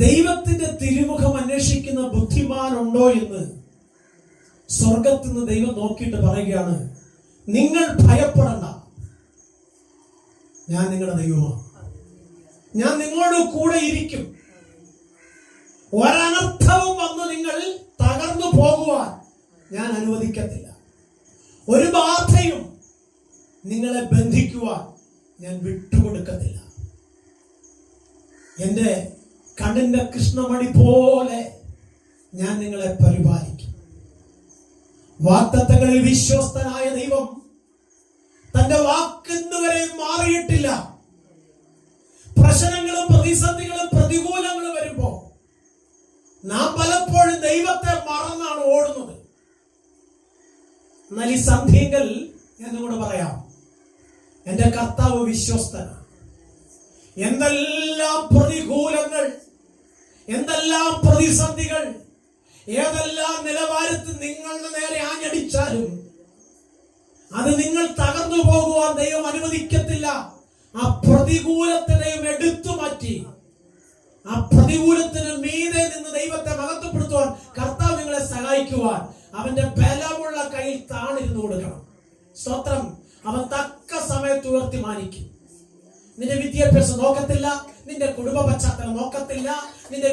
ദൈവത്തിന്റെ തിരുമുഖം അന്വേഷിക്കുന്ന ബുദ്ധിമാനുണ്ടോ എന്ന് സ്വർഗത്തിൽ നിന്ന് ദൈവം നോക്കിയിട്ട് പറയുകയാണ്, നിങ്ങൾ ഭയപ്പെടണ്ട, ഞാൻ നിങ്ങളുടെ ദൈവമാണ്, ഞാൻ നിങ്ങളോട് കൂടെ ഇരിക്കും. ഒരനർത്ഥവും വന്ന് നിങ്ങൾ തകർന്നു പോകുവാൻ ഞാൻ അനുവദിക്കത്തില്ല. ഒരു ബാധയും നിങ്ങളെ ബന്ധിക്കുവാൻ ഞാൻ വിട്ടുകൊടുക്കത്തില്ല. എന്റെ കണ്ണിന്റെ കൃഷ്ണമണി പോലെ ഞാൻ നിങ്ങളെ പരിപാലിക്കും. വാഗ്ദത്തങ്ങളിൽ വിശ്വസ്തനായ ദൈവം തന്റെ വാക്കിന്നുവരെ മാറിയിട്ടില്ല. പ്രശ്നങ്ങളും പ്രതിസന്ധികളും പ്രതികൂലങ്ങളും വരുമ്പോ നാം പലപ്പോഴും ദൈവത്തെ മറന്നാണ് ഓടുന്നത്. എന്നാൽ ഈ സന്ധ്യകൾ ഞാൻ നിങ്ങളോട് പറയാം, എന്റെ കർത്താവ് വിശ്വസ്തനാണ്. എന്തെല്ലാം പ്രതികൂലങ്ങൾ, എന്തെല്ലാം പ്രതിസന്ധികൾ, ഏതെല്ലാം നിലവാരത്തിൽ നിങ്ങളുടെ നേരെ ആഞ്ഞടിച്ചാലും അത് നിങ്ങൾ തകർന്നു പോകുവാൻ ദൈവം അനുവദിക്കത്തില്ല. ആ പ്രതികൂലത്തിനെയും എടുത്തു മാറ്റി ആ പ്രതികൂലത്തിന് മീതെ നിന്ന് ദൈവത്തെ മഹത്വപ്പെടുത്തുവാൻ കർത്താവ് നിങ്ങളെ സഹായിക്കുവാൻ അവന്റെ ബലമുള്ള കയ്യിൽ താണിരുന്നു കൊടുക്കണം. സ്തോത്രം. അവൻ തക്ക സമയത്ത് ഉയർത്തി മാനിക്കും. നിന്റെ വിദ്യാഭ്യാസം നോക്കത്തില്ല, നിന്റെ കുടുംബ പശ്ചാത്തലം നോക്കത്തില്ല, നിന്റെ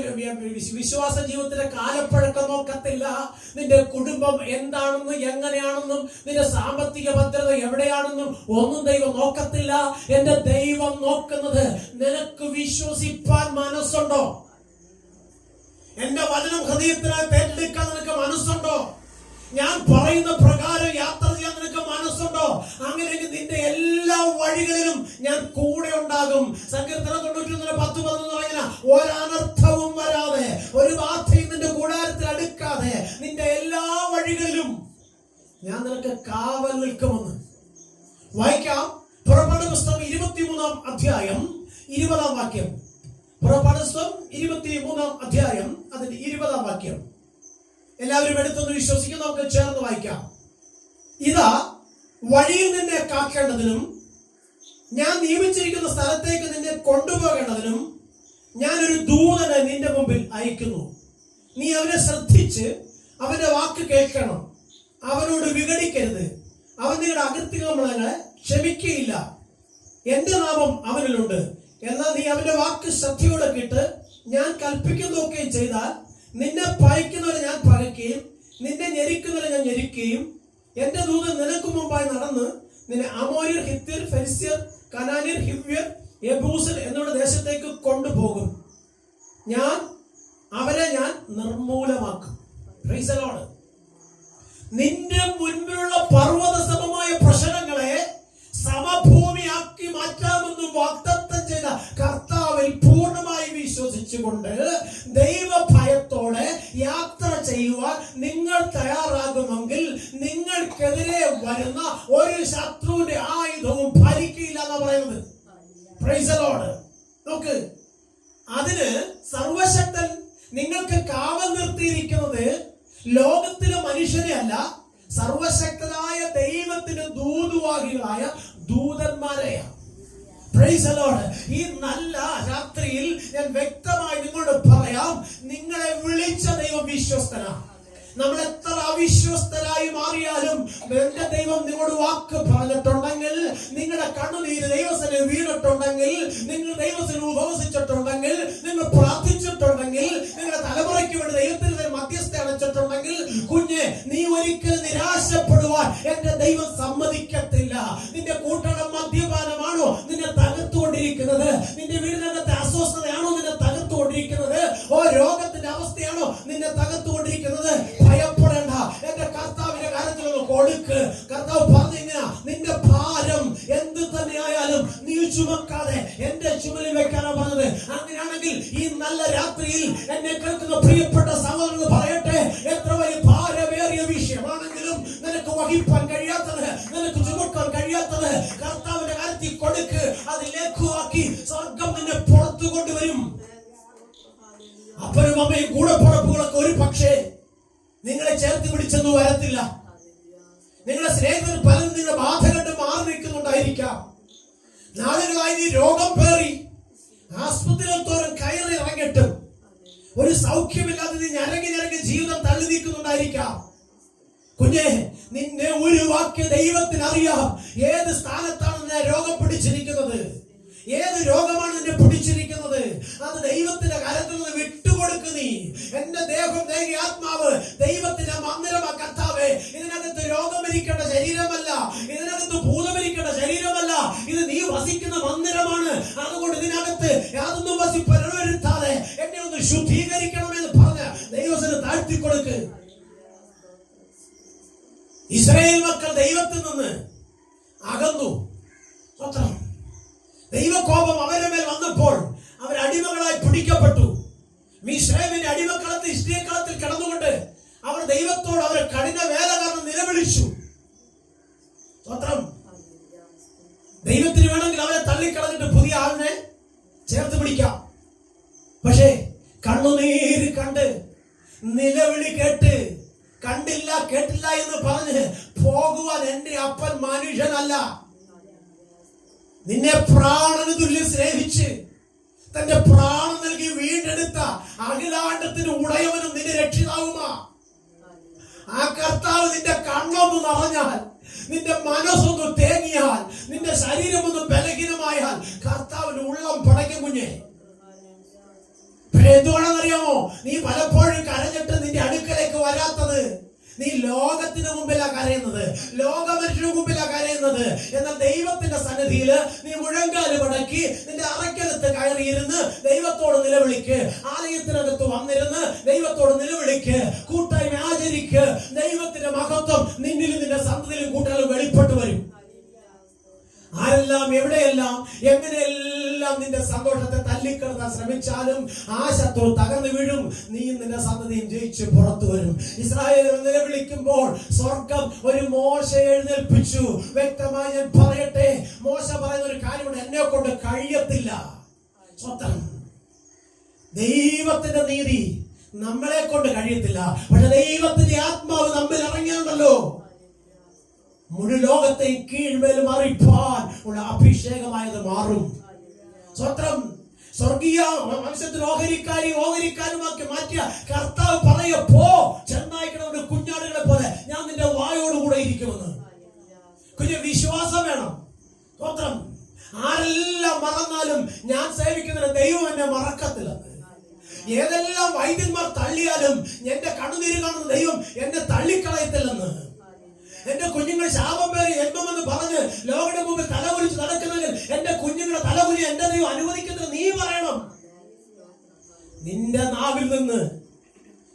വിശ്വാസ ജീവിതത്തിന്റെ കാലപ്പഴക്കം നോക്കത്തില്ല, നിന്റെ കുടുംബം എന്താണെന്നും എങ്ങനെയാണെന്നും നിന്റെ സാമ്പത്തിക ഭദ്രത എവിടെയാണെന്നും ഒന്നും ദൈവം നോക്കത്തില്ല. എന്റെ ദൈവം നോക്കുന്നത് നിനക്ക് വിശ്വസിപ്പാൻ മനസ്സുണ്ടോ? എന്റെ വചനം ഹൃദയത്തിനകത്ത് ഏറ്റെടുക്കാൻ നിനക്ക് മനസ്സുണ്ടോ? ഞാൻ പറയുന്ന പ്രകാരം യാത്ര ചെയ്യാൻ നിനക്ക് മനസ്സുണ്ടോ? അങ്ങനെയെങ്കിൽ നിന്റെ എല്ലാ വഴികളിലും ഞാൻ കൂടെ ഉണ്ടാകും. സങ്കീർത്തനം 91:10-11 പറഞ്ഞ ഒരനർത്ഥവും വരാതെ, ഒരു ബാധയും നിന്റെ കൂടാരത്തിൽ അടുക്കാതെ നിന്റെ എല്ലാ വഴികളിലും ഞാൻ നിനക്ക് കാവൽ നിൽക്കുമെന്ന്. വായിക്കാം. പുറപ്പാട് പുസ്തകം 23-ാം അധ്യായം 20-ാം വാക്യം. പുറപ്പാട് പുസ്തകം 23-ാം അധ്യായം അതിന്റെ 20-ാം വാക്യം. എല്ലാവരും എടുത്തൊന്ന് വിശ്വസിക്കും. നമുക്ക് ചേർന്ന് വായിക്കാം. ഇതാ, വഴിയിൽ നിന്നെ കാക്കേണ്ടതിനും ഞാൻ നിയമിച്ചിരിക്കുന്ന സ്ഥലത്തേക്ക് നിന്നെ കൊണ്ടുപോകേണ്ടതിനും ഞാനൊരു ദൂതനെ നിന്റെ മുമ്പിൽ അയക്കുന്നു. നീ അവനെ ശ്രദ്ധിച്ച് അവന്റെ വാക്ക് കേൾക്കണം. അവനോട് വിഘടിക്കരുത്. അവൻ നിങ്ങളുടെ അകൃത്യങ്ങളെ ക്ഷമിക്കുകയില്ല. എന്റെ നാമം അവനിലുണ്ട്. എന്നാൽ നീ അവന്റെ വാക്ക് ശ്രദ്ധയോടെ കേട്ട് ഞാൻ കൽപ്പിക്കുന്നതൊക്കെ ചെയ്താൽ നിന്നെ പഴിക്കുന്നവരെ ഞാൻ പകയ്ക്കുകയും നിന്നെ ഞെരിക്കുന്നവരെ ഞാൻ ഞെരിക്കുകയും എന്റെ ദൂതൻ നിനക്ക് മുമ്പായി നടന്ന് നിന്നെ അമോര്യർ, ഹിത്യർ, ഫെരിസ്യർ, കനാന്യർ, ഹിവ്യർ, യെബൂസർ എന്നുള്ള ദേശത്തേക്ക് കൊണ്ടുപോകും. അവരെ ഞാൻ നിർമൂലമാക്കും. Price the Lord. നിന്റെ മുൻപിലുള്ള പർവ്വത സമമായ പ്രശ്നങ്ങളെ സമഭൂമിയാക്കി മാറ്റാമെന്ന് വാഗ്ദത്തം ചെയ്ത കർത്താവിൽ പൂർണ്ണമായി വിശ്വസിച്ചുകൊണ്ട് ദൈവഭയത്തോടെ യാത്ര ചെയ്യുവാൻ നിങ്ങൾ തയ്യാറാകുമെങ്കിൽ നിങ്ങൾക്കെതിരെ വരുന്ന ഒരു ശത്രുവിന്റെ ആയുധവും ഫലിക്കില്ല എന്നാ പറയുന്നത്. Price the Lord. നോക്ക്, അതിന് സർവശക്തൻ നിങ്ങൾക്ക് കാവൽ നിർത്തിയിരിക്കുന്നത് ലോകത്തിലെ മനുഷ്യനെ അല്ല, സർവശക്തനായ ദൈവത്തിന് ദൂതുവാഹികളായ ദൂതന്മാരെയാണ്. Praise the lord. ഈ നല്ല രാത്രിയിൽ ഞാൻ വ്യക്തമായി നിങ്ങളോട് പറയാം, നിങ്ങളെ വിളിച്ച ദൈവം വിശ്വസ്തനാണ്. നമ്മൾ എത്ര അവിശ്വസ്തരായി മാറിയാലും എന്റെ ദൈവം നിങ്ങളോട് വാക്ക് പറഞ്ഞിട്ടുണ്ടെങ്കിൽ, നിങ്ങളുടെ കണ്ണുനീര് ദൈവത്തിന് വീണിട്ടുണ്ടെങ്കിൽ, നിങ്ങൾ ദൈവത്തിന് ഉപവസിച്ചിട്ടുണ്ടെങ്കിൽ, നിങ്ങൾ പ്രാർത്ഥിച്ചിട്ടുണ്ടെങ്കിൽ, നിങ്ങളുടെ തലമുറയ്ക്ക് വേണ്ടി ദൈവത്തിന് മധ്യസ്ഥ അടച്ചിട്ടുണ്ടെങ്കിൽ, കുഞ്ഞ്, നീ ഒരിക്കലും നിരാശപ്പെടുവാൻ എന്റെ ദൈവം സമ്മതിക്കത്തില്ല. നിന്റെ കൂട്ടണം മദ്യപാനമാണോ നിന്നെ തകർത്തുകൊണ്ടിരിക്കുന്നത്? നിന്റെ വീടിനകത്തെ അസ്വസ്ഥതയാണോ നിന്നെ തകർത്തുകൊണ്ടിരിക്കുന്നത്? രോഗത്തിന്റെ അവസ്ഥയാണോ നിന്നെ തകർത്തുകൊണ്ടിരിക്കുന്നത്? ഭയപ്പെടേണ്ട. എന്റെ കർത്താവിന്റെ കാര്യത്തിലൊന്ന് കൊടുക്ക്. കർത്താവ് പറഞ്ഞിങ്ങനെ, നിന്റെ ഭാരം എന്ത് തന്നെയായാലും നീ ചുമക്കാതെ എന്റെ ചുമലിൽ വെക്കാനാ പറഞ്ഞത്. അങ്ങനെയാണെങ്കിൽ ഈ നല്ല രാത്രിയിൽ എന്നെ കേൾക്കുന്ന പ്രിയപ്പെട്ട സഹോദരൻ പറയട്ടെ, എത്ര വലിയ ഭാരമേറിയ വിഷയമാണെങ്കിലും നിനക്ക് വഹിപ്പാൻ കഴിയാത്തത്, നിനക്ക് ചുമക്കാൻ കഴിയാത്തത് കർത്താവിന്റെ കാര്യത്തിൽ കൊടുക്ക്. അത് ലഘുവാക്കി സ്വർഗം നിന്നെ പുറത്തു കൊണ്ടുവരും. അപ്പനും അമ്മയും കൂടപ്പുറപ്പുകളൊക്കെ ഒരു പക്ഷേ നിങ്ങളെ ചേർത്ത് പിടിച്ചെന്ന് വരത്തില്ല. നിങ്ങളുടെ സ്നേഹിതർ പലരും നിങ്ങളുടെ ബാധ കണ്ട് മാറി നിൽക്കുന്നുണ്ടായിരിക്കാം. നാളുകളായി നീ രോഗം പേറി ആസ്പത്രിയിൽ തോറും കയറി ഇറങ്ങിയിട്ടും ഒരു സൗഖ്യമില്ലാതെ നീ ഞരങ്ങി ജീവിതം തള്ളി നീക്കുന്നുണ്ടായിരിക്കാം. കുഞ്ഞെ, നിന്നെ ഒരു വാക്യ ദൈവത്തിന് അറിയാം ഏത് സ്ഥാനത്താണ് നിന്നെ രോഗം പിടിച്ചിരിക്കുന്നത്, ഏത് രോഗമാണ് നിന്നെ പിടിച്ചിരിക്കുന്നത്. അത് ദൈവത്തിന്റെ കരത്തിൽ നിന്ന് വിട്ടുകൊടുക്ക് നീ. എന്റെ ദേഹം ദേഹി ആത്മാവ് ദൈവത്തിന്റെ മന്ദിരമാ കർത്താവേ. ഇതിനകത്ത് രോഗമരിക്കേണ്ട ശരീരമല്ല, ഇതിനകത്ത് ഭൂതമരിക്കേണ്ട ശരീരമല്ല, ഇത് നീ വസിക്കുന്ന മന്ദിരമാണ്. അതുകൊണ്ട് ഇതിനകത്ത് യാതൊന്നും വസിപ്പരുത്താതെ എന്നെ ഒന്ന് ശുദ്ധീകരിക്കണമെന്ന് പറഞ്ഞ് ദൈവത്തിന് താഴ്ത്തിക്കൊടുക്ക്. ഇസ്രായേൽ മക്കൾ ദൈവത്തിൽ നിന്ന് അകന്നു. ദൈവകോപം അവരുടെ മേൽ വന്നപ്പോൾ അവർ അടിമകളായി പിടിക്കപ്പെട്ടു. മിസ്രയീമിന്റെ അടിമക്കളത്തിൽ ഇഷ്ടിയക്കളത്തിൽ കിടന്നുകൊണ്ട് അവർ ദൈവത്തോട് അവരെ കഠിന വേല കാരണം നിലവിളിച്ചു. സ്വത്രം ദൈവത്തിന് വേണമെങ്കിൽ അവരെ തള്ളിക്കളഞ്ഞിട്ട് പുതിയ ആളിനെ ചേർത്ത് പിടിക്കാം. പക്ഷേ കണ്ണുനീര് കണ്ട് നിലവിളി കേട്ട് കണ്ടില്ല കേട്ടില്ല എന്ന് പറഞ്ഞ് പോകുവാൻ എന്റെ അപ്പൻ മനുഷ്യനല്ല. നിന്നെ പ്രാണന് തുല്യം സ്നേഹിച്ച് തന്റെ പ്രാണൻ നൽകി വീണ്ടെടുത്ത അഖിലാണ്ടത്തിന് ഉടയവനും നിന്റെ രക്ഷിതാവുമാ. ആ കർത്താവ് നിന്റെ കണ്ണൊന്ന് നിറഞ്ഞാൽ, നിന്റെ മനസ്സൊന്ന് തേങ്ങിയാൽ, നിന്റെ ശരീരം ഒന്ന് ബലഹീനമായാൽ കർത്താവിന് ഉള്ളം പടയ്ക്കും കുഞ്ഞെ. എന്തുകൊണ്ടെന്നറിയാമോ? നീ പലപ്പോഴും കരഞ്ഞിട്ട് നിന്റെ അടുക്കലേക്ക് വരാത്തത്. നീ ലോകത്തിന് മുമ്പിലാ കരയുന്നത്, ലോകമനുഷ്യന് മുമ്പിലാ കരയുന്നത്. എന്നാൽ ദൈവത്തിന്റെ സന്നിധിയിൽ നീ മുഴങ്കാല് മടക്കി നിന്റെ അറയ്ക്കകത്ത് കയറിയിരുന്ന് ദൈവത്തോട് നിലവിളിക്ക്. ആലയത്തിനകത്ത് വന്നിരുന്ന് ദൈവത്തോട് നിലവിളിക്ക്, കൂട്ടായ്മ ആചരിക്ക്. ദൈവത്തിന്റെ മഹത്വം നിന്നിലും നിന്റെ സന്തതിയിലും കൂട്ടാലും വെളിപ്പെട്ടു വരും. ആരെല്ലാം എവിടെയെല്ലാം എങ്ങനെയെല്ലാം നിന്റെ സന്തോഷത്തെ തല്ലിക്കിടത്താൻ ശ്രമിച്ചാലും ആ ശത്രു തകർന്നു വീഴും. നീയും നിന്റെ സന്തതിയും ജയിച്ച് പുറത്തു വരും. ഇസ്രായേൽ നിലവിളിക്കുമ്പോൾ സ്വർഗം ഒരു മോശയെ എഴുന്നേൽപ്പിച്ചു. വ്യക്തമായി ഞാൻ പറയട്ടെ, മോശ പറയുന്ന ഒരു കാര്യമുണ്ട്, എന്നെ കൊണ്ട് കഴിയത്തില്ല. സ്വന്തം ദൈവത്തിന്റെ നീതി നമ്മളെ കൊണ്ട് കഴിയത്തില്ല. പക്ഷെ ദൈവത്തിന്റെ ആത്മാവ് നമ്മിൽ ഇറങ്ങിയുണ്ടല്ലോ, മുഴു ലോകത്തെയും കീഴ്മേലും അറിയിപ്പാൻ ഉള്ള അഭിഷേകമായത് മാറും. സ്വത്രം സ്വർഗീയ വംശത്തിന് ഓഹരിക്കാരുമാക്കി മാറ്റിയ കർത്താവ് പറയപ്പോ ചെന്നായിക്കണ കുഞ്ഞാടുകളെ പോലെ ഞാൻ നിന്റെ വായോടുകൂടെ ഇരിക്കുമെന്ന്. കുഞ്ഞ് വിശ്വാസം വേണം. സ്വത്രം ആരെല്ലാം മറന്നാലും ഞാൻ സേവിക്കുന്ന ദൈവം എന്നെ മറക്കത്തില്ലെന്ന്. ഏതെല്ലാം വൈദ്യന്മാർ തള്ളിയാലും എന്റെ കണ്ണുനീര് കാണുന്ന ദൈവം എന്നെ തള്ളിക്കളയത്തില്ലെന്ന്. എന്റെ കുഞ്ഞുങ്ങൾ ശാപം പേര് ജന്മമെന്ന് പറഞ്ഞ് ലോകയുടെ മുമ്പിൽ തലകുലിച്ച് നടക്കുന്നതിൽ എന്റെ കുഞ്ഞുങ്ങളെ തലകുലി എന്റെ ദൈവം അനുവദിക്കുന്നത് നീ പറയണം. നിന്റെ നാവിൽ നിന്ന്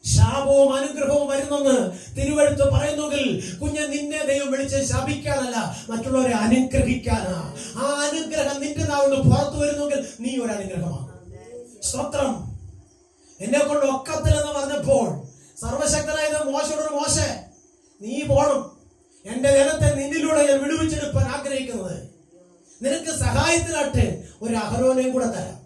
ശാപവും അനുഗ്രഹവും വരുന്നെന്ന് തിരുവെഴുത്ത് പറയുന്നെങ്കിൽ കുഞ്ഞ് നിന്നെ ദൈവം വിളിച്ച് ശപിക്കാനല്ല, മറ്റുള്ളവരെ അനുഗ്രഹിക്കാനാ. ആ അനുഗ്രഹം നിന്റെ നാവിൽ നിന്ന് പുറത്തു വരുന്നെങ്കിൽ നീ ഒരു അനുഗ്രഹമാണ്. സ്തോത്രം. എന്നെ കൊണ്ട് ഒക്കത്തില്ലെന്ന് പറഞ്ഞപ്പോൾ സർവശക്തനായത് മോശയോട്, മോശെ നീ പോണം, എന്റെ ജനത്തെ നിന്നിലൂടെ ഞാൻ വിടുവിച്ചെടുക്കാൻ ആഗ്രഹിക്കുന്നത്. നിനക്ക് സഹായത്തിനായിട്ട് ഒരു അഹരോനെയും കൂടെ തരാം.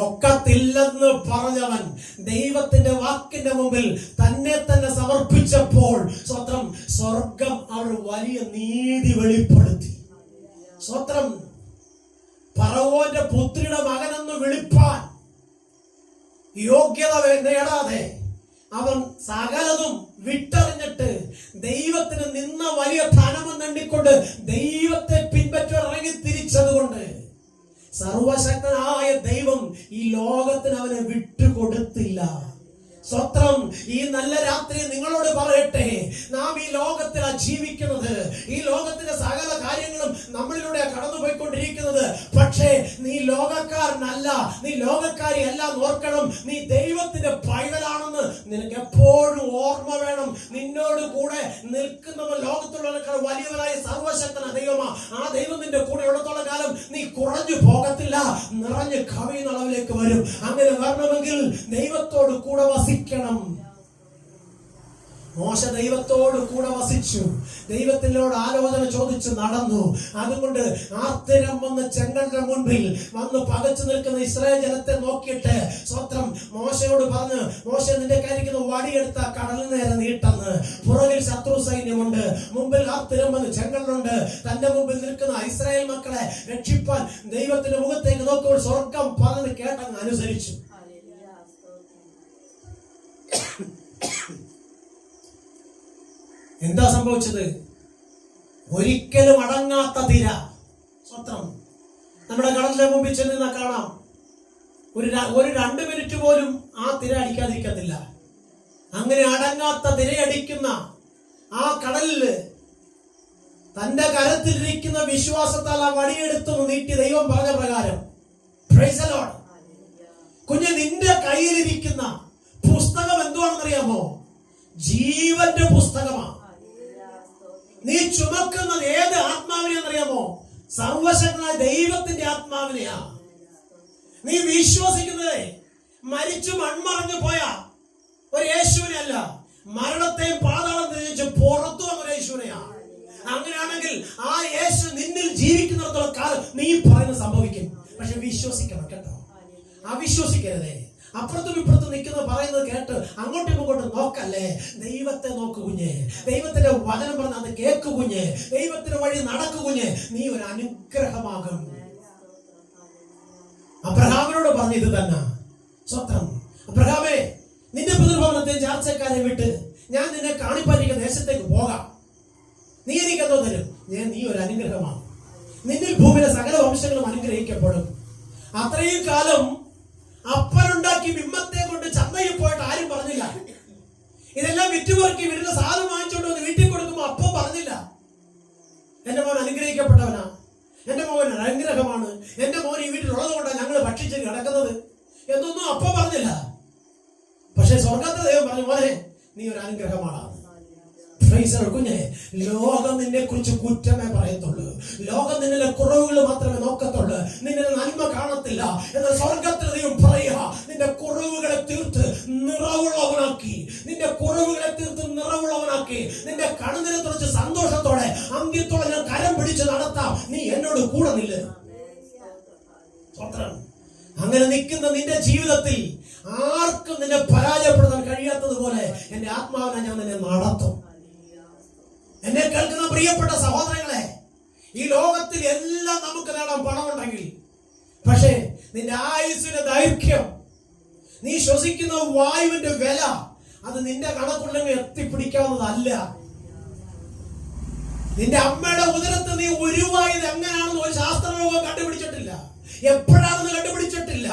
ഒക്കത്തില്ലെന്ന് പറഞ്ഞവൻ ദൈവത്തിന്റെ വാക്കിന്റെ മുമ്പിൽ തന്നെ തന്നെ സമർപ്പിച്ചപ്പോൾ സ്വത്രം സ്വർഗം അവർ വലിയ നീതി വെളിപ്പെടുത്തി. സ്വത്രം ഫറവോന്റെ പുത്രിയുടെ മകനെന്ന് വിളിപ്പാൻ യോഗ്യത നേടാതെ അവൻ സകലതും വിട്ടറിഞ്ഞിട്ട് ദൈവത്തിന് നിന്ന വലിയ ധനമെന്ന് എണ്ണിക്കൊണ്ട് ദൈവത്തെ പിൻപറ്റാൻ ഇറങ്ങി തിരിച്ചതുകൊണ്ട് സർവശക്തനായ ദൈവം ഈ ലോകത്തിന് അവനെ വിട്ടുകൊടുത്തില്ല. സ്വത്രം. ഈ നല്ല രാത്രി നിങ്ങളോട് പറയട്ടെ, നാം ഈ ലോകത്തിലാണ് ജീവിക്കുന്നത്. ഈ ലോകത്തിന്റെ സകല കാര്യങ്ങളും നമ്മളിലൂടെ കടന്നുപോയിക്കൊണ്ടിരിക്കുന്നത്. പക്ഷേ നീ ലോകക്കാരനല്ല, നീ ലോകക്കാരി അല്ല. ഓർക്കണം, നീ ദൈവത്തിന്റെ പൈതലാണെന്ന് നിനക്ക് എപ്പോഴും ഓർമ്മ വേണം. നിന്നോട് കൂടെ നിൽക്കുന്നവൻ ലോകത്തുള്ളവനേക്കാൾ വലിയവനായ സർവശക്തന ദൈവമാ. ആ ദൈവം നിന്റെ കൂടെ ഉള്ളത്തോളം കാലം നീ കുറഞ്ഞു പോകത്തില്ല, നിറഞ്ഞ് കവിയുന്ന അളവിലേക്ക് വരും. അങ്ങനെ വരണമെങ്കിൽ ദൈവത്തോട് കൂടെ വസിക്കണം. മോശ ദൈവത്തോട് കൂടെ വസിച്ചു, ദൈവത്തിനോട് ആലോചന ചോദിച്ച് നടന്നു. അതുകൊണ്ട് ആർത്തിരം വന്ന് ചെങ്കടലിന്റെ മുൻപിൽ വന്ന് പകച്ചു നിൽക്കുന്ന ഇസ്രായേൽ ജനത്തെ നോക്കിയിട്ട് സ്വത്രം മോശയോട് പറഞ്ഞു, മോശ നിന്റെ കയ്യിരിക്കുന്ന വടിയെടുത്ത കടലിന് നേരെ നീട്ടെന്ന്. പുറകിൽ ശത്രു സൈന്യമുണ്ട്, മുമ്പിൽ ആർത്തിരം വന്ന് ചെങ്കടലുണ്ട്. തന്റെ മുമ്പിൽ നിൽക്കുന്ന ഇസ്രായേൽ മക്കളെ രക്ഷിപ്പാൻ ദൈവത്തിന്റെ മുഖത്തേക്ക് നോക്കുമ്പോൾ സ്വർഗം പറഞ്ഞത് കേട്ടങ്ങ് അനുസരിച്ചു. എന്താ സംഭവിച്ചത്? ഒരിക്കലും അടങ്ങാത്ത തിര. സ്വത്രം. നമ്മുടെ കടലിന്റെ മുമ്പിൽ ചെന്ന് കാണാം, ഒരു 2 മിനിറ്റ് പോലും ആ തിര അടിക്കാതിരിക്കത്തില്ല. അങ്ങനെ അടങ്ങാത്ത തിരയടിക്കുന്ന ആ കടലില് തന്റെ കരത്തിലിരിക്കുന്ന വിശ്വാസത്താൽ ആ വടിയെടുത്തു നീട്ടി ദൈവം പറഞ്ഞ പ്രകാരം, പ്രൈസ് ദി ലോർഡ്, കുഞ്ഞ്, നിന്റെ കയ്യിലിരിക്കുന്ന പുസ്തകം എന്തുവാണെന്നറിയാമോ? ജീവന്റെ പുസ്തകമാണ്. നീ ചുമക്കുന്നത് ഏത് ആത്മാവിനെയാണെന്നറിയാമോ? സർവശക്തനായ ദൈവത്തിന്റെ ആത്മാവിനെയാ. നീ വിശ്വസിക്കുന്നത് മരിച്ചു മൺമറഞ്ഞു പോയ ഒരു യേശുവിനെ അല്ല, മരണത്തെയും പാതാളം തിരിച്ച് പുറത്തു വന്ന ഒരു യേശുവിനെയാ. അങ്ങനെയാണെങ്കിൽ ആ യേശു നിന്നിൽ ജീവിക്കുന്നിടത്തോളം കാലം നീ പറയുന്നത് സംഭവിക്കും. പക്ഷെ വിശ്വസിക്കണം കേട്ടോ, അവിശ്വസിക്കരുതേ. അപ്പുറത്തും ഇപ്പുറത്തും നിൽക്കുന്നത് പറയുന്നത് കേട്ട് അങ്ങോട്ടും ഇങ്ങോട്ടും നോക്കല്ലേ. ദൈവത്തെ നോക്കു കുഞ്ഞ്, ദൈവത്തിന്റെ വചനം പറഞ്ഞ അത് കേൾക്കു കുഞ്ഞ്, ദൈവത്തിന്റെ വഴി നടക്കു കുഞ്ഞ്, നീ ഒരു അനുഗ്രഹമാകും. അബ്രഹാമിനോട് പറഞ്ഞ ഇത് തന്നെ. സ്വത്രം. അബ്രഹാമേ, നിന്റെ പിതൃഭവനത്തെ ചാർച്ചക്കാരെ വിട്ട് ഞാൻ നിന്നെ കാണിപ്പാനിരിക്കുന്ന ദേശത്തേക്ക് പോകാം. നീ എനിക്ക് എന്തോ തരും? നീ ഒരു അനുഗ്രഹമാണ്. നിന്നിൽ ഭൂമിയിലെ സകല വംശങ്ങളും അനുഗ്രഹിക്കപ്പെടും. അത്രയും കാലം അപ്പനുണ്ടാക്കി ബിംബത്തെ കൊണ്ട് ചന്തയിൽ പോയിട്ട് ആരും പറഞ്ഞില്ല. ഇതെല്ലാം വിറ്റുപെറുക്കി വീട്ടിലെ സാധനം വാങ്ങിച്ചോണ്ട് വന്ന് വീട്ടിൽ കൊടുക്കുമ്പോ അപ്പം പറഞ്ഞില്ല, എന്റെ മോൻ അനുഗ്രഹിക്കപ്പെട്ടവനാ, എന്റെ മോൻ അനുഗ്രഹമാണ്, എന്റെ മോൻ ഈ വീട്ടിലുള്ളത് കൊണ്ടാണ് ഞങ്ങൾ ഭക്ഷിച്ച് കിടക്കുന്നത് എന്നൊന്നും അപ്പം പറഞ്ഞില്ല. പക്ഷെ സ്വർഗത്തെ ദൈവം പറഞ്ഞു, മോനെ നീ ഒരു അനുഗ്രഹമാണ്. കുഞ്ഞെ, ലോകം നിന്നെ കുറിച്ച് കുറ്റമേ പറയത്തുള്ളൂ, ലോകം നിന്നിലെ കുറവുകൾ മാത്രമേ നോക്കത്തുള്ളൂ, നിന്നെ നന്മ കാണത്തില്ല. എന്നാൽ സ്വർഗത്തിൽ ദൈവം പറയുക, നിന്റെ കുറവുകളെ തീർത്ത് നിറവുള്ളവനാക്കി, നിന്റെ കുറവുകളെ തീർത്ത് നിറവുള്ളവനാക്കി, നിന്റെ കണ്ണുനിരെ തുറച്ച് സന്തോഷത്തോടെ അന്ത്യത്തോടെ ഞാൻ കരം പിടിച്ച് നടത്താം, നീ എന്നോട് കൂടെ നില്ല്. അങ്ങനെ നിൽക്കുന്ന നിന്റെ ജീവിതത്തിൽ ആർക്കും നിന്നെ പരാജയപ്പെടുത്താൻ കഴിയാത്തതുപോലെ എന്റെ ആത്മാവിനെ ഞാൻ നിന്നെ നടത്തും. എന്നെ കേൾക്കുന്ന പ്രിയപ്പെട്ട സഹോദരങ്ങളെ, ഈ ലോകത്തിൽ എല്ലാം നമുക്ക് നേടാൻ പണമുണ്ടെങ്കിൽ, പക്ഷേ നിന്റെ ആയുസ്സിന്റെ ദൈർഘ്യം, നീ ശ്വസിക്കുന്ന വായുവിന്റെ വില, അത് നിന്റെ കണക്കുണ്ടെങ്കിൽ എത്തിപ്പിടിക്കാവുന്നതല്ല. നിന്റെ അമ്മയുടെ ഉദരത്തിൽ നീ ഉരുവായത് എങ്ങനെയാണെന്ന് ഒരു ശാസ്ത്രലോകം കണ്ടുപിടിച്ചിട്ടില്ല, എപ്പോഴാണെന്ന് കണ്ടുപിടിച്ചിട്ടില്ല,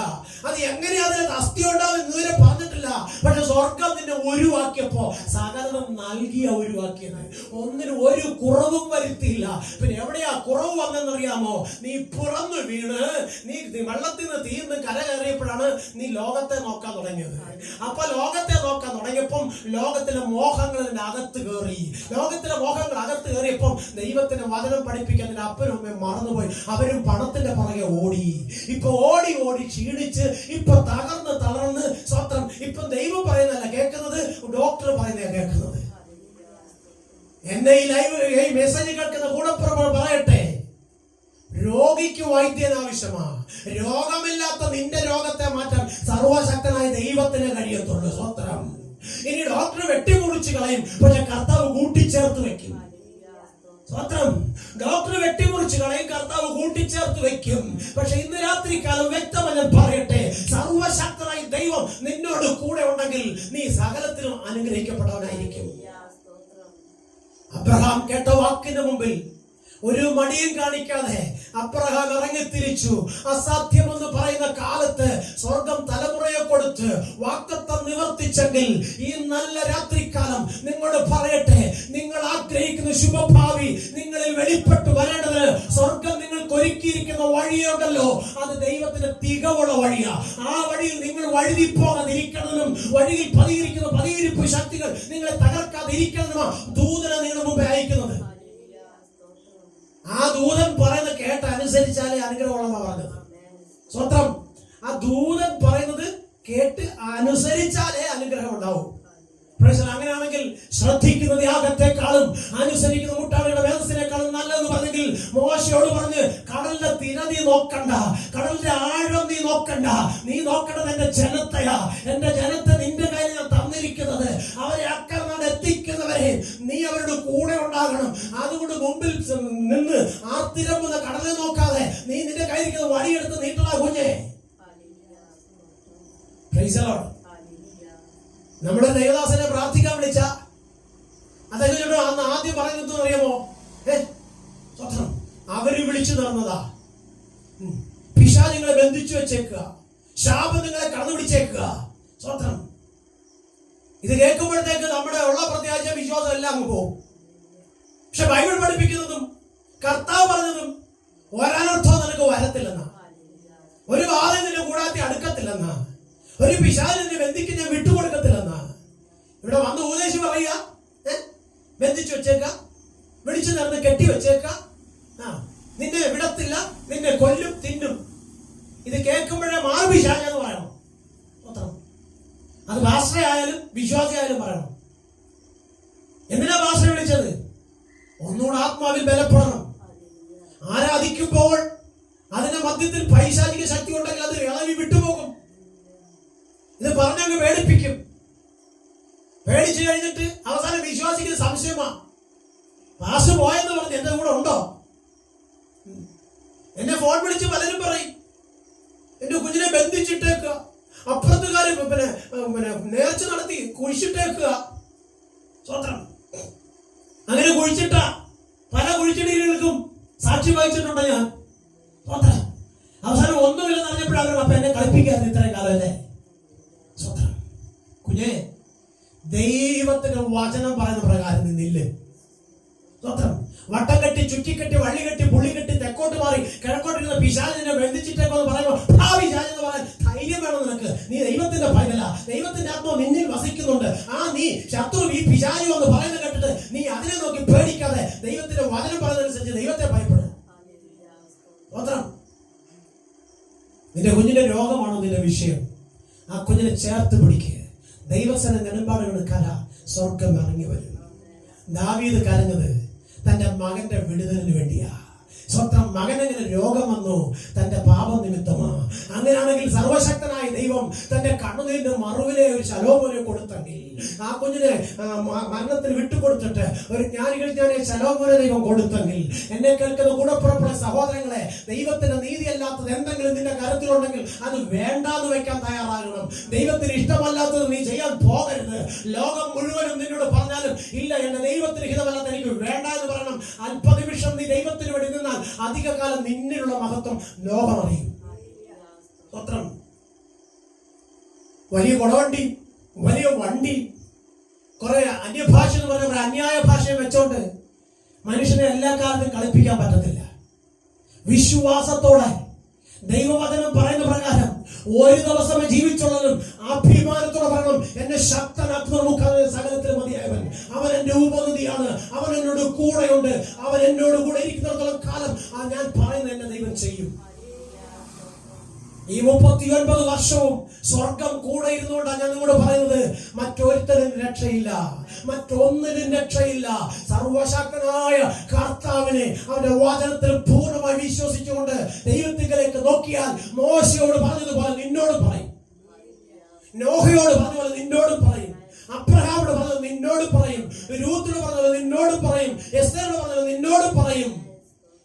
അത് എങ്ങനെയാ അതിനകത്ത് അസ്ഥി ഉണ്ടാവും ഇതുവരെ പറഞ്ഞിട്ടില്ല. പക്ഷെ സ്വർഗം നിന്നെ ഒഴിവാക്കിയപ്പോ സകലം നൽകിയ ഒഴിവാക്കിയത്, ഒന്നിനും ഒരു കുറവും വരുത്തിയില്ല. പിന്നെ എവിടെയാ കുറവ് വന്നെന്നറിയാമോ? നീ പിറന്നു വീണ് നീ വെള്ളത്തിൽ നിന്ന് തീർന്ന് കര കയറിയപ്പോഴാണ് നീ ലോകത്തെ നോക്കാൻ തുടങ്ങിയത്. അപ്പൊ ലോകത്തെ നോക്കാൻ തുടങ്ങിയപ്പം ലോകത്തിലെ മോഹങ്ങൾ നിന്റെ അകത്ത് കയറി. ലോകത്തിലെ മോഹങ്ങൾ അകത്ത് കയറിയപ്പം ദൈവത്തിന്റെ വചനം പഠിപ്പിക്കാൻ നിന്റെ അപ്പനും അമ്മയും മറന്നുപോയി. അവരും പണത്തിന്റെ പുറകെ ഓടി. ഇപ്പൊ ഓടി ഓടി ക്ഷീണിച്ച് ഇപ്പൊ തളർന്ന് സ്വത്രം. ഇപ്പൊ ദൈവം പറയുന്നതല്ല കേൾക്കുന്നത്, ഡോക്ടർ പറയുന്നതാ കേൾക്കുന്നത്. എന്നെ ഈ മെസ്സേജ് കേൾക്കുന്ന കൂടപ്പുറങ്ങൾ പറയട്ടെ, രോഗിക്ക് വൈദ്യൻ ആവശ്യമാ. രോഗമില്ലാത്ത നിന്റെ രോഗത്തെ മാറ്റാൻ സർവശക്തനായ ദൈവത്തിന് കഴിയത്തുള്ളൂ. സ്വത്രം. ഇനി ഡോക്ടർ വെട്ടിമുറിച്ച് കളയും, പക്ഷെ കർത്താവ് കൂട്ടിച്ചേർത്ത് വെക്കും. സ്വത്രം. ഡോക്ടർ വെട്ടിമുറിച്ച് കളയും, കർത്താവ് കൂട്ടിച്ചേർത്ത് വെക്കും. പക്ഷെ ഇന്ന് രാത്രി കാലം വ്യക്തമായി ഞാൻ പറയട്ടെ, സർവശക്തനായ ദൈവം നിന്നോട് കൂടെ ഉണ്ടെങ്കിൽ നീ സകലത്തിലും അനുഗ്രഹിക്കപ്പെട്ടവനായിരിക്കും. അബ്രഹാം കേട്ട വാക്കിന്റെ മുമ്പിൽ ഒരു മടിയും കാണിക്കാതെ അബ്രഹാം ഇറങ്ങിത്തിരിച്ചു. അസാധ്യമെന്ന് പറയുന്ന കാലത്ത് സ്വർഗം തലമുറയെ കൊടുത്ത് വാഗ്ദത്തം നിവർത്തിച്ചെങ്കിൽ ഈ നല്ല രാത്രികാലം നിങ്ങളോട് പറയട്ടെ, നിങ്ങൾ ആഗ്രഹിക്കുന്ന ശുഭഭാവി നിങ്ങളിൽ വെളിപ്പെട്ടു വരേണ്ടത് സ്വർഗം നിങ്ങൾക്ക് ഒരുക്കിയിരിക്കുന്ന വഴിയുണ്ടല്ലോ, അത് ദൈവത്തിന്റെ തികവുള്ള വഴിയാ. ആ വഴിയിൽ നിങ്ങൾ വഴുതി പോകാതിരിക്കണമെന്നും വഴിയിൽ പതിയിരിക്കുന്ന പതിയിരിപ്പ് ശക്തികൾ നിങ്ങളെ തകർക്കാതിരിക്കണമെന്നും ദൂതനെ നിങ്ങളുടെ മുമ്പേ അയക്കുന്നത്. ആ ദൂതൻ പറയുന്നത് കേട്ട് അനുസരിച്ചാലേ അനുഗ്രഹമുള്ളതാ പറഞ്ഞത്. സ്വത്രം. ആ ദൂതൻ പറയുന്നത് കേട്ട് അനുസരിച്ചാലേ അനുഗ്രഹം ഉണ്ടാവും. അങ്ങനെയാണെങ്കിൽ ശ്രദ്ധിക്കുന്നത് യാഗത്തെക്കാളും അനുസരിക്കുന്ന മുട്ടാളിയുടെ വേദത്തിനേക്കാളും നല്ലതെന്ന് പറഞ്ഞെങ്കിൽ മോശയോട് പറഞ്ഞ്, കടലിന്റെ തിര നീ നോക്കണ്ട, കടലിന്റെ ആഴം നീ നോക്കണ്ട, നീ നോക്കേണ്ടത് എന്റെ ജനത്തെയാ. എന്റെ ജനത്തെ നിന്റെ കയ്യിൽ ഞാൻ തന്നിരിക്കുന്നത്, അവരെ അക്കരെ എത്തിക്കുന്നവരെ നീ അവരുടെ കൂടെ ഉണ്ടാകണം. അതുകൊണ്ട് മുമ്പിൽ നിന്ന് ആർത്തിരമ്പുന്ന കടലിൽ നോക്കാതെ നീ നിന്റെ കയ്യിരിക്കുന്ന വടിയെടുത്ത് നീട്ടണ കുഞ്ഞേ. Price the Lord. നമ്മുടെ ദേവദാസനെ പ്രാർത്ഥിക്കാൻ വിളിച്ച അതെങ്ങനെ അന്ന് ആദ്യം പറയുന്നത് അറിയാമോ? സ്വത്രം അവര് വിളിച്ചു തന്നതാ. പിശാചുങ്ങളെ ബന്ധിച്ചു വെച്ചേക്കുക, ശാപം നിങ്ങളെ കടന്നു പിടിച്ചേക്കുക. സ്വത്രം ഇത് കേൾക്കുമ്പോഴത്തേക്ക് നമ്മുടെ ഉള്ള പ്രത്യാശ വിശ്വാസം എല്ലാം അങ്ങ് പോകും. പക്ഷെ ബൈബിൾ പഠിപ്പിക്കുന്നതും കർത്താവ് പറഞ്ഞതും ഒരനർത്ഥവും നിനക്ക് വരത്തില്ലെന്നാ, ഒരു വാദം നിന്നെ കൂടാതെ അടുക്കത്തില്ലെന്നാ, ഒരു പിശാചിനെ ബന്ധിക്ക് ഞാൻ വിട്ടുകൊടുക്കത്തില്ലെന്നാ. ഇവിടെ വന്ന് ഉപദേശി പറയുക, ബന്ധിച്ചു വെച്ചേക്ക, വിളിച്ചു നടന്ന് കെട്ടി വെച്ചേക്ക, നിന്നെ വിടത്തില്ല, നിന്നെ കൊല്ലും തിന്നും. ഇത് കേൾക്കുമ്പോഴേ മാറി പിശാചെന്ന് പറയണം. അത് ഭാഷയായാലും വിശ്വാസിയായാലും പറയണം. എന്തിനാ ഭാഷ വിളിച്ചത്? ഒന്നുകൂടെ ആത്മാവിൽ ബലപ്പെടണം. ആരാധിക്കുമ്പോൾ അതിന്റെ മധ്യത്തിൽ പൈശാചിക ശക്തി ഉണ്ടെങ്കിൽ അത് ഇളവി വിട്ടുപോകും. ഇത് പറഞ്ഞങ്ങ് പേടിപ്പിക്കും. പേടിച്ചു കഴിഞ്ഞിട്ട് അവസാനം വിശ്വാസിക്ക് സംശയമാ, ഭാഷ പോയെന്ന് പറഞ്ഞ് എന്റെ കൂടെ ഉണ്ടോ? എന്നെ ഫോൺ വിളിച്ച് പലരും പറയും എന്റെ കുഞ്ഞിനെ ബന്ധിച്ചിട്ടേക്കുക, അപ്പുറത്തുകാര് പിന്നെ നേർച്ച നടത്തി കുഴിച്ചിട്ടേക്കുക. സ്വത്രം അങ്ങനെ കുഴിച്ചിട്ട പല കുഴിച്ചിടീകൾക്കും സാക്ഷി വഹിച്ചിട്ടുണ്ട് ഞാൻ. സ്വത്രം അവസാനം ഒന്നുമില്ലെന്ന് അറിഞ്ഞപ്പോഴാണ് അപ്പൊ എന്നെ കളിപ്പിക്കാറുണ്ട് ഇത്രയും കാലം അല്ലേ. സ്വത്രം കുഞ്ഞെ, ദൈവത്തിന്റെ വചനം പറയുന്ന പ്രകാരം നിന്നില്ലേ. സ്വത്രം വട്ടം കെട്ടി ചുറ്റിക്കെട്ടി വള്ളികെട്ടി പുള്ളിക്കെട്ടി തെക്കോട്ട് മാറി കിഴക്കോട്ടിരുന്ന പിശാചിനെ ബന്ധിച്ചിട്ടേക്കെന്ന് പറയുമ്പോൾ ആ പിശാചെന്ന് പറയാൻ ധൈര്യം വേണം നിനക്ക്. നീ ദൈവത്തിന്റെ പൈതല, ദൈവത്തിന്റെ ആത്മാവ് നിന്നിൽ വസിക്കുന്നുണ്ട്. നീ ശത്രു ഈ പിശാചു എന്ന് പറയുന്നത് കേട്ടിട്ട് നീ അതിനെ നോക്കി പേടിക്കാതെ ദൈവത്തിന്റെ വചനം പറയുന്നതനുസരിച്ച് ദൈവത്തെ ഭയപ്പെടുക. സ്വത്രം നിന്റെ കുഞ്ഞിന്റെ രോഗമാണോ നിന്റെ വിഷയം? ആ കുഞ്ഞിനെ ചേർത്ത് പിടിക്കുക. ദൈവസന നെടുമ്പാടുകൾ കര സ്വർഗം ഇറങ്ങി വരും. ദാവീദ് കരഞ്ഞത് തന്റെ മകന്റെ വിടുതലിന് വേണ്ടിയാ. സ്വന്തം മകനെങ്ങനെ രോഗം വന്നു? തന്റെ പാപം നിമിത്തമാ. അങ്ങനെയാണെങ്കിൽ സർവശക്തനായ ദൈവം തന്റെ കണ്ണുനീരിന്റെ മറുവിലെ ഒരു ശലോമോനെ കൊടുത്തെങ്കിൽ, ആ കുഞ്ഞിനെ മരണത്തിന് വിട്ടുകൊടുത്തിട്ട് ഒരു ജ്ഞാനികൾ ശലോമോനെ ദൈവം കൊടുത്തെങ്കിൽ, എന്നെ കേൾക്കുന്ന കൂടപ്പുറപ്പുള്ള സഹോദരങ്ങളെ, ദൈവത്തിന്റെ നീതിയല്ലാത്തത് എന്തെങ്കിലും നിന്റെ കരുത്തിലുണ്ടെങ്കിൽ അത് വേണ്ടാന്ന് വെക്കാൻ തയ്യാറാകണം. ദൈവത്തിന് ഇഷ്ടമല്ലാത്തത് നീ ചെയ്യാൻ പോകരുത്. ലോകം മുഴുവനും നിന്നോട് പറഞ്ഞാലും ഇല്ല, എന്റെ ദൈവത്തിന് ഹിതമല്ലാത്ത എനിക്ക് വേണ്ട എന്ന് പറയണം. അല്പനിമിഷം നീ ദൈവത്തിന് വേണ്ടി നിന്നാൽ അധികകാലം നിന്നിലുള്ള മഹത്വം ലോകം അറിയും. സ്വത്രം വലിയ കൊടവണ്ടി, വലിയ വണ്ടി, കുറെ അന്യഭാഷ എന്ന് പറഞ്ഞ ഒരു അന്യായ ഭാഷയെ വെച്ചോണ്ട് മനുഷ്യനെ എല്ലാ കാലത്തും കളിപ്പിക്കാൻ പറ്റത്തില്ല. വിശ്വാസത്തോടെ ദൈവവചനം പറയുന്ന പ്രകാരം ഒരു ദിവസം ജീവിച്ചുള്ളതും അഭിമാനത്തോടെ പറയണം, എന്നെ ശക്തനാക്കുന്ന സകലത്തിൽ മതിയായവൻ, അവൻ എന്റെ ഉപനിധിയാണ്, അവൻ എന്നോട് കൂടെയുണ്ട്, അവൻ എന്നോട് കൂടെ ഇരിക്കുന്നിടത്തോളം കാലം ഞാൻ പറയുന്നത് എന്നെ ദൈവം ചെയ്യും. ഈ 39 വർഷവും സ്വർഗം കൂടെ ഇരുന്നുകൊണ്ടാണ് ഞാൻ നിങ്ങളോട് പറയുന്നത്, മറ്റൊരുത്തരും രക്ഷയില്ല, മറ്റൊന്നിനും രക്ഷയില്ല. സർവശക്തനായ കർത്താവിനെ അവന്റെ വചനത്തിൽ പൂർണ്ണമായി വിശ്വസിച്ചുകൊണ്ട് ദൈവത്തിലേക്ക് നോക്കിയാൽ മോശയോട് പറഞ്ഞതുപോലെ നിന്നോട് പറയും, നോഹയോട് പറഞ്ഞതുപോലെ നിന്നോട് പറയും, അബ്രഹാമിനോട് പറഞ്ഞത് നിന്നോട് പറയും, രൂത്തിനോട് പറഞ്ഞത് നിന്നോട് പറയും, എസ്തേറിനോട് പറഞ്ഞത് നിന്നോട് പറയും,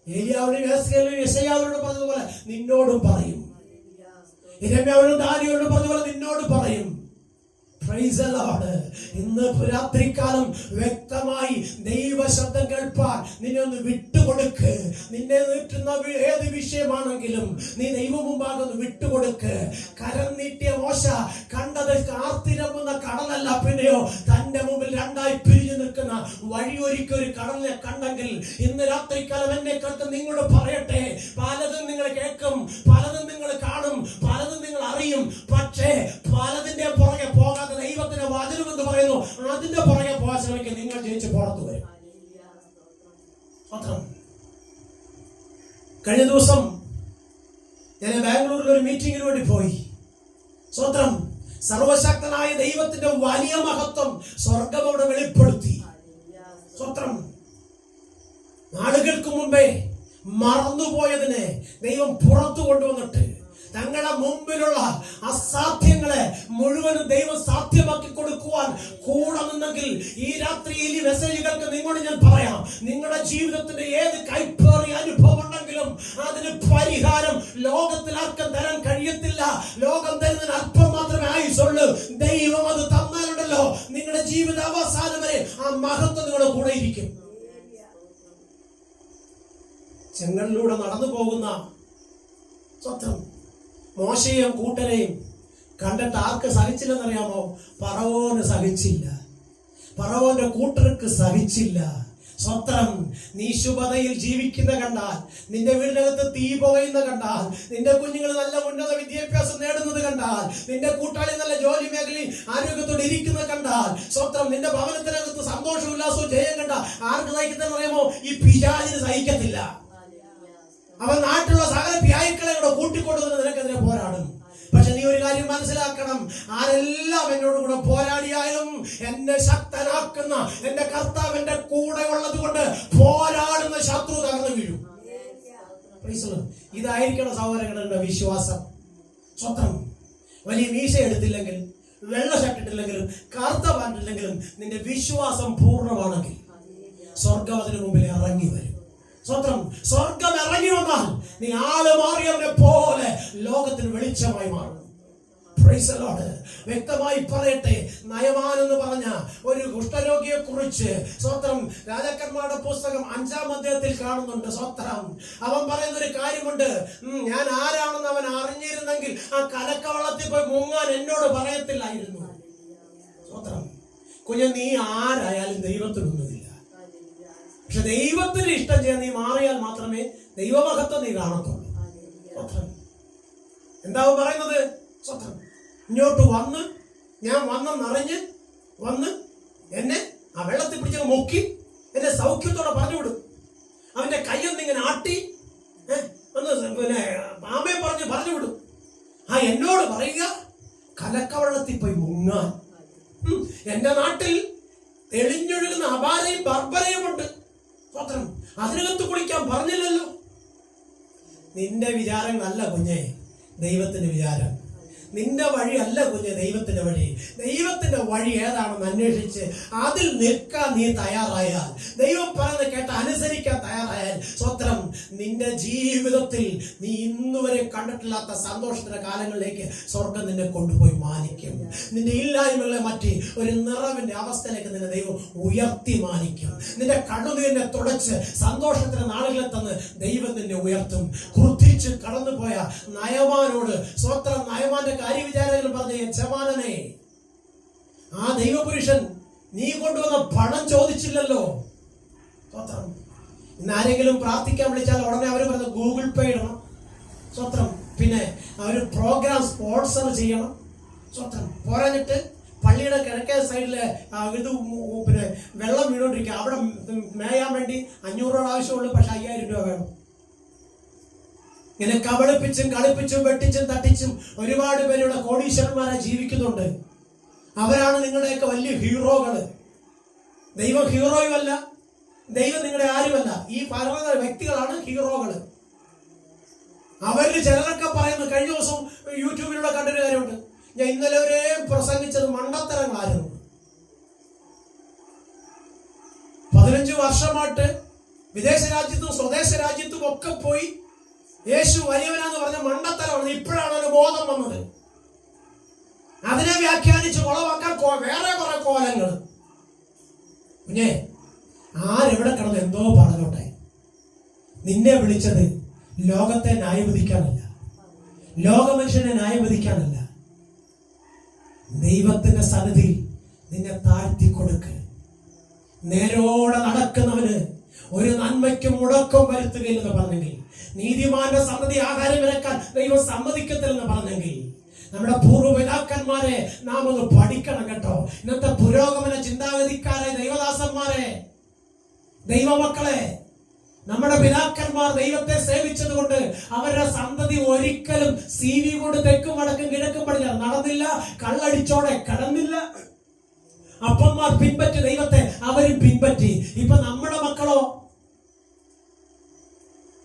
ഏലിയാവിനോടും യെശയ്യാവിനോട് പറഞ്ഞതുപോലെ നിന്നോടും പറയും, യിരെമ്യാവിനോടും ദാനിയേലിനോടും പറഞ്ഞതുപോലെ നിന്നോട് പറയും. Praise the Lord. ഇന്ന് രാത്രികാലം വ്യക്തമായി ദൈവശബ്ദം കേൾപ്പാൻ നിന്നെ ഒന്ന് വിട്ടുകൊടുക്ക്. നിന്നെ നീട്ടുന്ന ഏത് വിഷയമാണെങ്കിലും നീ ദൈവം മുമ്പാകെ ഒന്ന് വിട്ടുകൊടുക്ക്. കരം നീട്ടിയ മോശ കണ്ടത് ആർത്തിരമ്പുന്ന കടലല്ല, പിന്നെയോ തന്റെ മുമ്പിൽ രണ്ടായി പിരിഞ്ഞു നിൽക്കുന്ന വഴിയൊരുക്കൊരു കടലിനെ കണ്ടെങ്കിൽ ഇന്ന് രാത്രികാലം എന്നെ കേൾക്കും നിങ്ങളോട് പറയട്ടെ, പലതും നിങ്ങൾ കേൾക്കും, പലതും നിങ്ങൾ കാണും, പലതും നിങ്ങൾ അറിയും, പക്ഷേ പലതിന്റെ പുറകെ പോകാതെ ദൈവത്തിന്റെ വചനം എന്ന് പറയുന്നു അതിന്റെ പുറകെ പോകാൻ ശ്രമിക്കും, നിങ്ങൾ ജയിച്ച് പുറത്തു വരും. കഴിഞ്ഞ ദിവസം ഞാൻ ബാംഗ്ലൂരിൽ ഒരു മീറ്റിംഗിന് വേണ്ടി പോയി. സ്വത്രം സർവശക്തനായ ദൈവത്തിന്റെ വലിയ മഹത്വം സ്വർഗം അവിടെ വെളിപ്പെടുത്തി. സ്വത്രം നാളുകൾക്ക് മുമ്പേ മറന്നുപോയതിനെ ദൈവം പുറത്തു കൊണ്ടുവന്നിട്ട് തങ്ങളുടെ മുമ്പിലുള്ള അസാധ്യങ്ങളെ മുഴുവനും ദൈവം സാധ്യമാക്കി കൊടുക്കുവാൻ കൂടെ നിന്നെങ്കിൽ ഈ രാത്രിയിൽ ഈ മെസ്സേജുകൾക്ക് നിങ്ങളോട് ഞാൻ പറയാം, നിങ്ങളുടെ ജീവിതത്തിന്റെ ഏത് കൈപ്പേറിയ അനുഭവം ഉണ്ടെങ്കിലും അതിന് പരിഹാരം ലോകത്തിൽ ആർക്കും തരാൻ കഴിയത്തില്ല. ലോകം തരുന്നതിന് അല്പം മാത്രമേ ആയുസുള്ളൂ. ദൈവം അത് തന്നാലുണ്ടല്ലോ നിങ്ങളുടെ ജീവിത അവസാനം വരെ ആ മഹത്വം നിങ്ങളുടെ കൂടെ ഇരിക്കും. ചെങ്കടലിലൂടെ നടന്നു പോകുന്ന സ്വത്രം മോശയെയും കൂട്ടരെയും കണ്ടിട്ട് ആർക്ക് സഹിച്ചില്ലെന്നറിയാമോ? ഫറവോന് സഹിച്ചില്ല, ഫറവോന്റെ കൂട്ടർക്ക് സഹിച്ചില്ല. സ്വത്രം നീ ശുഭതയിൽ ജീവിക്കുന്ന കണ്ടാൽ, നിന്റെ വീടിനകത്ത് തീ പുകയുന്ന കണ്ടാൽ, നിന്റെ കുഞ്ഞുങ്ങൾ നല്ല ഉന്നത വിദ്യാഭ്യാസം നേടുന്നത് കണ്ടാൽ, നിന്റെ കൂട്ടാളി നല്ല ജോലി മേഖലയിൽ ആരോഗ്യത്തോടെ ഇരിക്കുന്നത് കണ്ടാൽ, സ്വത്രം നിന്റെ ഭവനത്തിനകത്ത് സന്തോഷവും ഉല്ലാസവും ജയം കണ്ട ആർക്ക് സഹിക്കുന്നതെന്ന് പറയുമോ? ഈ പിശാചിന് സഹിക്കത്തില്ല. അവൻ നാട്ടിലുള്ള സകല പിയാക്കളെ കൂടെ കൂട്ടിക്കൊണ്ടുവന്ന് നിനക്കെതിരെ പോരാടും. പക്ഷെ നീ ഒരു കാര്യം മനസ്സിലാക്കണം, ആരെല്ലാം എന്നോട് കൂടെ പോരാടിയാലും എന്നെ ശക്തനാക്കുന്ന എന്റെ കർത്താവ് എന്റെ കൂടെ ഉള്ളത് കൊണ്ട് പോരാടുന്ന ശത്രു തകർന്നു വീഴും. ഇതായിരിക്കണം സഹോദരങ്ങളുടെ വിശ്വാസം. സ്വത്രം വലിയ മീശ എടുത്തില്ലെങ്കിൽ, വെള്ള ഷർട്ടിട്ടില്ലെങ്കിലും, കറുത്ത പാൻറില്ലെങ്കിലും നിന്റെ വിശ്വാസം പൂർണ്ണമാണെങ്കിൽ സ്വർഗം അതിനു മുമ്പിൽ ഇറങ്ങി വരും. സ്വത്രം സ്വർഗം ഇറങ്ങി വന്നാൽ നീ ആള് മാറിയവനെ പോലെ ലോകത്തിന് വെളിച്ചമായി മാറും. വ്യക്തമായി പറയട്ടെ, നയമാൻ എന്ന് പറഞ്ഞ ഒരു കുഷ്ഠരോഗിയെ കുറിച്ച് സ്വത്രം രാജാക്കന്മാരുടെ പുസ്തകം 5-ാം അധ്യായത്തിൽ കാണുന്നുണ്ട്. സ്വത്രം അവൻ പറയുന്ന ഒരു കാര്യമുണ്ട്, ഞാൻ ആരാണെന്ന് അവൻ അറിഞ്ഞിരുന്നെങ്കിൽ ആ കലക്കവെള്ളത്തിൽ പോയി മുങ്ങാൻ എന്നോട് പറയത്തില്ലായിരുന്നു. സ്വത്രം കുഞ്ഞ്, നീ ആരായാലും ദൈവത്തിനൊന്നുമില്ല. പക്ഷെ ദൈവത്തിന് ഇഷ്ടം ചെയ്യാൻ നീ മാറിയാൽ മാത്രമേ ദൈവമഹത്വം നീ കാണത്തുള്ളൂ. എന്താ പറയുന്നത്? സ്വത്രം ഇങ്ങോട്ട് വന്ന് ഞാൻ വന്നെന്നറിഞ്ഞ് വന്ന് എന്നെ ആ വെള്ളത്തിൽ പിടിച്ച് മുക്കി എന്നെ സൗഖ്യത്തോടെ പറഞ്ഞുവിടും. അവന്റെ കയ്യൊന്നിങ്ങനെ ആട്ടി പിന്നെ ആമയെ പറഞ്ഞുവിടും. ആ എന്നോട് പറയുക, കലക്കവെള്ളത്തിൽ പോയി മുങ്ങാൻ. എന്റെ നാട്ടിൽ തെളിഞ്ഞൊഴുകുന്ന അപാരയും ബർബരയും ഉണ്ട്. സ്വത്രം അതിനകത്ത് കുളിക്കാൻ പറഞ്ഞില്ലല്ലോ. നിന്റെ വിചാരങ്ങളല്ല കുഞ്ഞെ ദൈവത്തിന്റെ വിചാരം. നിന്റെ വഴി അല്ല കുഞ്ഞ് ദൈവത്തിന്റെ വഴി. ദൈവത്തിന്റെ വഴി ഏതാണെന്ന് അന്വേഷിച്ച് അതിൽ നിൽക്കാൻ നീ തയ്യാറായാൽ, ദൈവം പറയുന്നത് കേട്ട് അനുസരിക്കാൻ തയ്യാറായാൽ, സ്വത്രം നിന്റെ ജീവിതത്തിൽ നീ ഇന്നുവരെ കണ്ടിട്ടില്ലാത്ത സന്തോഷത്തിന്റെ കാലങ്ങളിലേക്ക് സ്വർഗം നിന്നെ കൊണ്ടുപോയി മാനിക്കും. നിന്റെ ഇല്ലായ്മകളെ മാറ്റി ഒരു നിറവിന്റെ അവസ്ഥയിലേക്ക് നിന്നെ ദൈവം ഉയർത്തി മാനിക്കും. നിന്റെ കണ്ണുനീരിനെ തുടച്ച് സന്തോഷത്തിന്റെ നാളുകളെ തന്ന് ദൈവം നിന്നെ ഉയർത്തും. ക്രുദ്ധിച്ച് കടന്നുപോയ നയമാനോട് സ്വത്രം നയമാന്റെ കാര്യവിചാരങ്ങൾ പറഞ്ഞ യജമാനനെ, ആ ദൈവപുരുഷൻ നീ കൊണ്ടുവന്ന പണം ചോദിച്ചില്ലല്ലോ. സ്വത്രം ഇന്ന് ആരെങ്കിലും പ്രാർത്ഥിക്കാൻ വിളിച്ചാൽ ഉടനെ അവർ പറഞ്ഞ ഗൂഗിൾ പേ ഇടണം. സ്വത്രം പിന്നെ അവർ പ്രോഗ്രാം സ്പോൺസർ ചെയ്യണം. സ്വത്രം പോരാഞ്ഞിട്ട് പള്ളിയുടെ കിഴക്കേ സൈഡില് ഇത് പിന്നെ വെള്ളം വീണോണ്ടിരിക്കുക, അവിടെ മേയാൻ വേണ്ടി 500 രൂപ ആവശ്യമുള്ളൂ, പക്ഷെ 5000 രൂപ വേണം. ഇങ്ങനെ കബളിപ്പിച്ചും കളിപ്പിച്ചും വെട്ടിച്ചും തട്ടിച്ചും ഒരുപാട് പേരുടെ കോടീശ്വരന്മാരെ ജീവിക്കുന്നുണ്ട്. അവരാണ് നിങ്ങളുടെയൊക്കെ വലിയ ഹീറോകള്. ദൈവം ഹീറോയുമല്ല, ദൈവം നിങ്ങളുടെ ആരുമല്ല. ഈ പറയുന്ന വ്യക്തികളാണ് ഹീറോകള്. അവരിൽ ചിലരൊക്കെ പറയുന്നു, കഴിഞ്ഞ ദിവസം യൂട്യൂബിലൂടെ കണ്ടൊരു കാര്യമുണ്ട്, ഞാൻ ഇന്നലെ വരെ പ്രസംഗിച്ചത് മണ്ടത്തരങ്ങളായിരുന്നു. 15 വർഷമായിട്ട് വിദേശ രാജ്യത്തും സ്വദേശ രാജ്യത്തും ഒക്കെ പോയി യേശു വലിയവനാന്ന് പറഞ്ഞ മണ്ടത്തരമാണ്. ഇപ്പോഴാണ് ഒരു ബോധം വന്നത്. അതിനെ വ്യാഖ്യാനിച്ച് കുളവാക്കാൻ വേറെ കുറെ കോലങ്ങൾ. കുഞ്ഞേ, ആരെവിടെ കിടന്ന് എന്തോ പറഞ്ഞോട്ടെ, നിന്നെ വിളിച്ചത് ലോകത്തെ ന്യായവിധിക്കാനല്ല, ലോകമനുഷ്യനെ ന്യായവിധിക്കാനല്ല. ദൈവത്തിന്റെ സന്നിധിയിൽ നിന്നെ താഴ്ത്തി കൊടുക്ക്. നേരോടെ നടക്കുന്നവന് ഒരു നന്മയ്ക്കും മുടക്കം വരുത്തുകയില്ലെന്ന് പറഞ്ഞെങ്കിൽ, നീതിമാന്റെ സന്തതി ആഹാരം ഇറക്കാൻ ദൈവം സമ്മതിക്കത്തില്ലെന്ന് പറഞ്ഞെങ്കിൽ, നമ്മുടെ പൂർവ്വപിതാക്കന്മാരെ നാം ഒന്ന് പഠിക്കണം കേട്ടോ. ഇന്നത്തെ പുരോഗമന ചിന്താഗതിക്കാരെ, ദൈവദാസന്മാരെ, ദൈവമക്കളെ, നമ്മുടെ പിതാക്കന്മാർ ദൈവത്തെ സേവിച്ചത് കൊണ്ട് അവരുടെ സന്തതി ഒരിക്കലും CV കൊണ്ട് തെക്കും വടക്കും കിഴക്കും പടിഞ്ഞാറ് നടന്നില്ല, കള്ളടിച്ചോടെ കടന്നില്ല. അപ്പന്മാർ പിൻപറ്റി ദൈവത്തെ, അവരും പിൻപറ്റി. ഇപ്പൊ നമ്മുടെ മക്കളോ?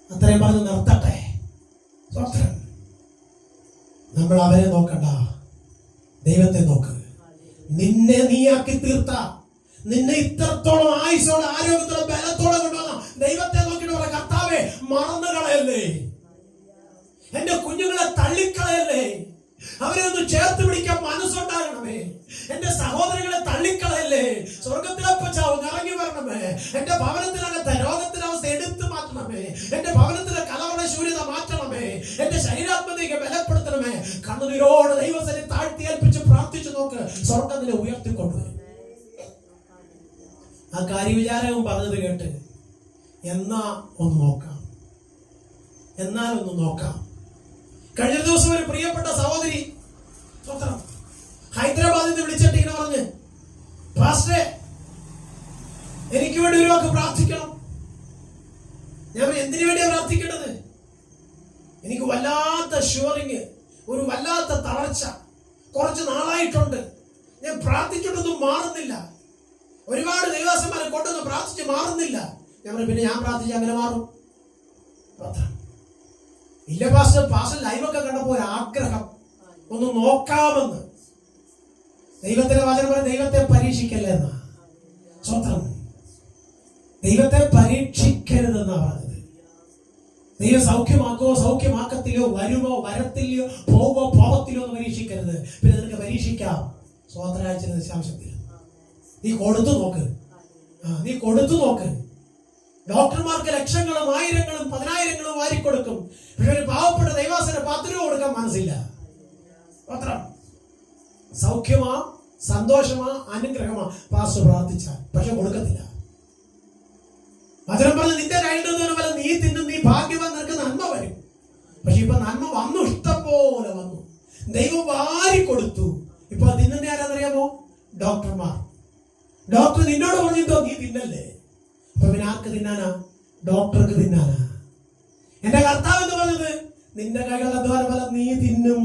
അത്രയും പറഞ്ഞ് നിർത്തട്ടെ. നമ്മൾ അവരെ നോക്കണ്ട, ദൈവത്തെ നോക്ക്. നിന്നെ നീയാക്കി തീർത്ത, നിന്നെ ഇത്രത്തോളം ആയുസോടെ ആരോഗ്യത്തോടെ ബലത്തോടെ കൊണ്ടുവന്ന ദൈവത്തെ നോക്കിയിട്ട് പറ, കർത്താവേ മറന്നു കളയല്ലേ, എന്റെ കുഞ്ഞുങ്ങളെ തള്ളിക്കളയല്ലേ, അവരെ ഒന്ന് ചേർത്ത് പിടിക്കാൻ മനസ്സുണ്ടാകണമേ, എന്റെ സഹോദരങ്ങളെ തള്ളിക്കളയല്ലേ, സ്വർഗത്തിലപ്പച്ചാവും ഇറങ്ങി വരണമേ. എന്റെ ഭവനത്തിനകത്തെ രോഗത്തിന്റെ അവസ്ഥ എടുത്തു മാറ്റണമേ. എന്റെ ഭവനത്തിലെ കലവറ ശൂന്യത മാറ്റണമേ. എന്റെ ശരീരാത്മതയെ ബലപ്പെടുത്തണമേ. കണ്ണുനീരോട് ദൈവസനെ താഴ്ത്തി ഏൽപ്പിച്ച് പ്രാർത്ഥിച്ചു നോക്ക്. സ്വർഗത്തിനെ ഉയർത്തിക്കൊണ്ടുവരും. ആ കാര്യവിചാരവും പറഞ്ഞത് കേട്ട് ഒന്ന് നോക്കാം. എന്നാലൊന്ന് നോക്കാം. കഴിഞ്ഞ ദിവസം ഒരു പ്രിയപ്പെട്ട സഹോദരി ഹൈദരാബാദിൽ നിന്ന് വിളിച്ചിട്ട് ഇങ്ങനെ പറഞ്ഞ്, പാസ്റ്ററെ എനിക്ക് വേണ്ടി ഒരു വാക്ക് പ്രാർത്ഥിക്കണം. ഞാൻ എന്തിനു വേണ്ടിയാ പ്രാർത്ഥിക്കേണ്ടത്? എനിക്ക് വല്ലാത്ത ഷുവറിങ്, ഒരു വല്ലാത്ത തളർച്ച കുറച്ച് നാളായിട്ടുണ്ട്. ഞാൻ പ്രാർത്ഥിച്ചിട്ടൊന്നും മാറുന്നില്ല. ഒരുപാട് ദൈവദാസന്മാരെ കൊണ്ടൊന്ന് പ്രാർത്ഥിച്ച് മാറുന്നില്ല. പിന്നെ ഞാൻ പ്രാർത്ഥിച്ച് അങ്ങനെ മാറും? ഇല്ല പാസ്റ്റർ ലൈവൊക്കെ കണ്ടപ്പോ ഒരു ആഗ്രഹം ഒന്ന് നോക്കാമെന്ന്. ദൈവത്തിന്റെ വചനം പറഞ്ഞ ദൈവത്തെ പരീക്ഷിക്കല്ലേ എന്നാ. സ്വന്തം ദൈവത്തെ പരീക്ഷിക്കരുതെന്നാ പറഞ്ഞത്. ദൈവം സൗഖ്യമാക്കോ സൗഖ്യമാക്കത്തില്ലോ, വരുമോ വരത്തില്ലയോ, പോവോ പോവത്തില്ലോ എന്ന് പരീക്ഷിക്കരുത്. പിന്നെ നിനക്ക് പരീക്ഷിക്കാം സ്വാതന്ത്ര്യ ദശാംശത്തിൽ. നീ കൊടുത്തു നോക്ക്. ഡോക്ടർമാർക്ക് ലക്ഷങ്ങളും ആയിരങ്ങളും പതിനായിരങ്ങളും വാരിക്കൊടുക്കും. പക്ഷെ ഒരു പാവപ്പെട്ട ദൈവാസന 10 രൂപ കൊടുക്കാൻ മനസ്സില്ല. പത്രം സൗഖ്യമാ, സന്തോഷമാ, അനുഗ്രഹമാ പാസ്റ്റർ പ്രാർത്ഥിച്ചാൽ, പക്ഷെ കൊടുക്കത്തില്ല. വചനം പറഞ്ഞ് നിന്റെ കയ്യിൽ പോലെ നീ തിന്നും, നീ ഭാഗ്യവാൻ, നിനക്ക് നന്മ വരും. പക്ഷെ ഇപ്പൊ നന്മ വന്നു, ഇഷ്ടം പോലെ വന്നു, ദൈവം വാരിക്കൊടുത്തു. ഇപ്പൊ തിന്നുന്ന ആരാന്നറിയാമോ? ഡോക്ടർമാർ. ഡോക്ടർ നിന്നോട് പറഞ്ഞിട്ടോ നീ തിന്നല്ലേ. അപ്പൊ പിന്നെ ആർക്ക് തിന്നാനാ? ഡോക്ടർക്ക് തിന്നാനാ. എന്റെ കർത്താവ് എന്ന് പറഞ്ഞത് നിന്റെ കൈകളുടെ അധ്വാനഫലം നീ തിന്നും.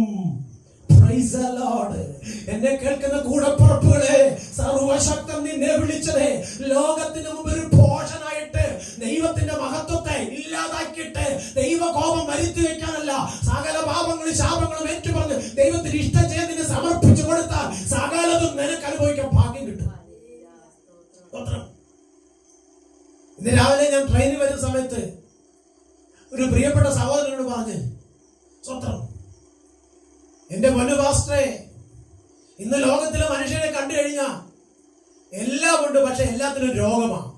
Price the Lord. എന്നെ കേൾക്കുന്ന കൂടപ്പുറപ്പുകളെ, സർവശക്തൻ നിന്നെ വിളിച്ചതേ ലോകത്തിന് മുമ്പ് ഒരു പോഷനായിട്ട് ദൈവത്തിന്റെ മഹത്വത്തെ ഇല്ലാതാക്കിയിട്ട് ദൈവകോപം വരുത്തി വെക്കാനല്ല, സകല പാപങ്ങളും ശാപങ്ങളും ഏറ്റുപറഞ്ഞ് ദൈവത്തിന് ഇഷ്ടം ചെയ്തതിന് സമർപ്പിച്ചു കൊടുത്താൽ സകലതും നിനക്ക് അനുഭവിക്കാൻ ഭാഗ്യം കിട്ടും. ഇന്ന് രാവിലെ ഞാൻ ട്രെയിനിൽ വരുന്ന സമയത്ത് ഒരു പ്രിയപ്പെട്ട സഹോദരനോട് പറഞ്ഞ്, സ്വത്രം എന്റെ പൊന്നു പാസ്റ്ററെ, ഇന്ന് ലോകത്തിലെ മനുഷ്യരെ കണ്ടു കഴിഞ്ഞാൽ എല്ലാം ഉണ്ട്, പക്ഷെ എല്ലാത്തിനും രോഗമാണ്.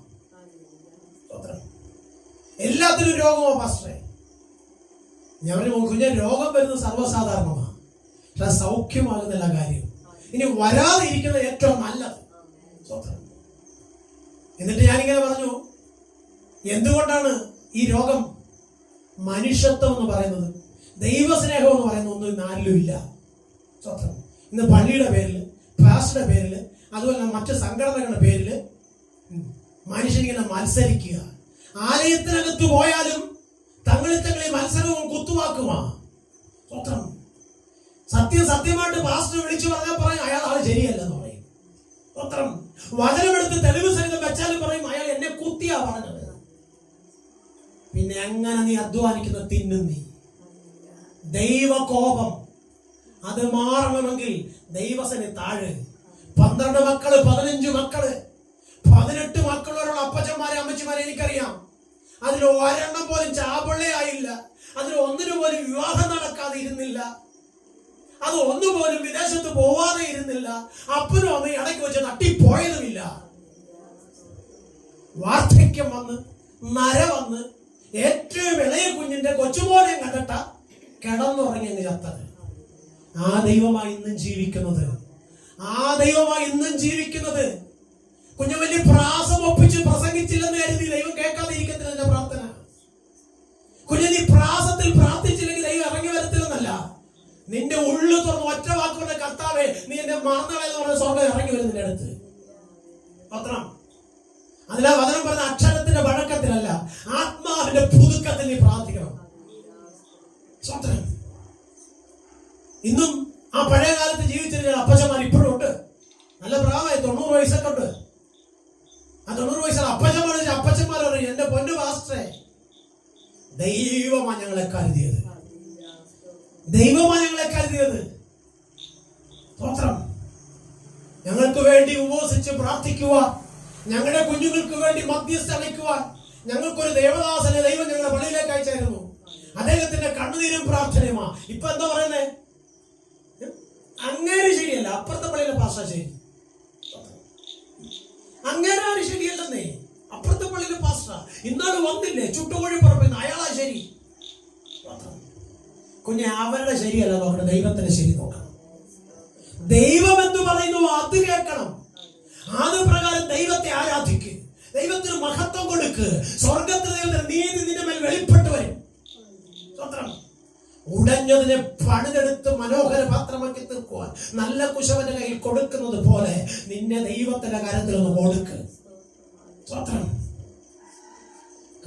എല്ലാത്തിനും രോഗമാണ് പാസ്റ്ററെ. ഞാൻ കുഞ്ഞ രോഗം വരുന്നത് സർവ്വസാധാരണമാണ്, പക്ഷെ സൗഖ്യമാകുന്നില്ല കാര്യം. ഇനി വരാതിരിക്കുന്നത് ഏറ്റവും നല്ലത്. എന്നിട്ട് ഞാനിങ്ങനെ പറഞ്ഞു, എന്തുകൊണ്ടാണ് ഈ രോഗം? മനുഷ്യത്വം എന്ന് പറയുന്നത്, ദൈവസ്നേഹം എന്ന് പറയുന്നത് ഒന്നും ആരിലും ഇല്ല. ഇന്ന് പള്ളിയുടെ പേരിൽ, പാസ്റ്ററുടെ പേരിൽ, അതുപോലെ മറ്റ് സംഘടനകളുടെ പേരിൽ മനുഷ്യനിങ്ങനെ മത്സരിക്കുക. ആലയത്തിനകത്ത് പോയാലും തങ്ങളിൽ മത്സരവും കുത്തുവാക്കുമാ. സത്യമായിട്ട് പാസ്റ്റർ വിളിച്ചു പറഞ്ഞാൽ പറയും അയാൾ ആള് ശരിയല്ലെന്ന് പറയും. വചനമെടുത്ത് തെളിവ് സഹിതം വെച്ചാലും പറയും അയാൾ എന്നെ കുത്തിയാ പറഞ്ഞത്. പിന്നെ എങ്ങനെ നീ അധ്വാനിക്കുന്ന തിന്നും നീ. ദൈവകോപം അത് മാറണമെങ്കിൽ ദൈവസനെ താഴെ 12 മക്കള്, 15 മക്കള്, 18 മക്കളുള്ള അപ്പച്ചന്മാരെ അമ്മച്ചിമാരെ എനിക്കറിയാം. അതിൽ ഒരെണ്ണം പോലും ചാപിള്ളേ ആയില്ല. അതിൽ ഒന്നിനു പോലും വിവാഹം നടക്കാതെ ഇരുന്നില്ല. അത് ഒന്നുപോലും വിദേശത്ത് പോവാതെ ഇരുന്നില്ല. അപ്പനും അമ്മയും ഇടയ്ക്ക് വെച്ച് തട്ടിപ്പോയതുമില്ല. വാർദ്ധക്യം വന്ന്, നര വന്ന്, ഏറ്റവും ഇളയ കുഞ്ഞിന്റെ കൊച്ചുമോനെ കണ്ടിട്ട കിടന്നുറങ്ങി അങ്ങ് ചത്തത്. ആ ദൈവമായി ഇന്നും ജീവിക്കുന്നത്. കുഞ്ഞു വലിയ പ്രാസം ഒപ്പിച്ച് പ്രസംഗിച്ചില്ലെന്ന് കരുതി ദൈവം കേൾക്കാതെ ഇരിക്കത്തില്ല എന്റെ പ്രാർത്ഥന. കുഞ്ഞു നീ പ്രാസത്തിൽ പ്രാർത്ഥിച്ചില്ലെങ്കിൽ ദൈവം ഇറങ്ങി വരത്തില്ലെന്നല്ല, നിന്റെ ഉള്ളു തുറന്ന് ഒറ്റ വാക്ക് പറഞ്ഞ കർത്താവേ നീ എന്റെ മറന്നളയെന്ന് പറഞ്ഞ സ്വർഗ്ഗം ഇറങ്ങി വരും നിന്റെ അടുത്ത്. പത്രം അതിലാ വചനം പറഞ്ഞ അക്ഷരത്തിന്റെ വഴക്കത്തിലല്ല, ആത്മാവിന്റെ പുതുക്കത്തിൽ നീ പ്രാർത്ഥിക്കണം. ഇന്നും ആ പഴയ കാലത്ത് ജീവിച്ചിരുന്ന അപ്പച്ചന്മാർ ഇപ്പോഴും ഉണ്ട്. നല്ല പ്രായമായി 90 വയസ്സൊക്കെ ഉണ്ട്. ആ 90 വയസ്സുള്ള അപ്പച്ചന്മാർ പറയും, എന്റെ പൊന്നു പാസ്റ്ററെ, ദൈവമാ ഞങ്ങളെ കരുതിയത്. ഞങ്ങൾക്ക് വേണ്ടി ഉപവസിച്ച് പ്രാർത്ഥിക്കുവാൻ, ഞങ്ങളുടെ കുഞ്ഞുങ്ങൾക്ക് വേണ്ടി മധ്യസ്ഥ അണയ്ക്കുവാൻ ഞങ്ങൾക്കൊരു ദേവദാസനെ ദൈവം ഞങ്ങളുടെ പള്ളിയിലേക്ക് അയച്ചായിരുന്നു. അദ്ദേഹത്തിന്റെ കണ്ണുനീരും പ്രാർത്ഥനയുമാ. ഇപ്പൊ എന്താ പറയുന്നേ? അങ്ങേര് ശരിയല്ല, അപ്പുറത്തെ പള്ളിയിലെ പാസ്റ്റർ ശരി. ഇന്നാൾ വന്നില്ലേ ചുട്ടുകൊഴി പറപ്പിന്ന്, അയാളാ ശരി. കുഞ്ഞെ, അവരുടെ ശരിയല്ല നോക്കണം, ദൈവത്തിന്റെ ശരി നോക്കണം. ദൈവം എന്ന് പറയുന്നു അത് കേൾക്കണം. അത് പ്രകാരം ദൈവത്തെ ആരാധിക്ക്, ദൈവത്തിന് മഹത്വം കൊടുക്ക്. സ്വർഗത്തിൽ ദൈവത്തിന്റെ നീതി നിന്റെ മേൽ വെളിപ്പെട്ട് വരും. സ്വത്രം. ഉടഞ്ഞതിനെ പണിതെടുത്ത് മനോഹര പാത്രമാക്കി തീർക്കുവാൻ നല്ല കുശവന്റെ കയ്യിൽ കൊടുക്കുന്നത് പോലെ നിന്നെ ദൈവത്തിന്റെ കാര്യത്തിൽ ഒന്ന് കൊടുക്ക്. സ്വത്രം.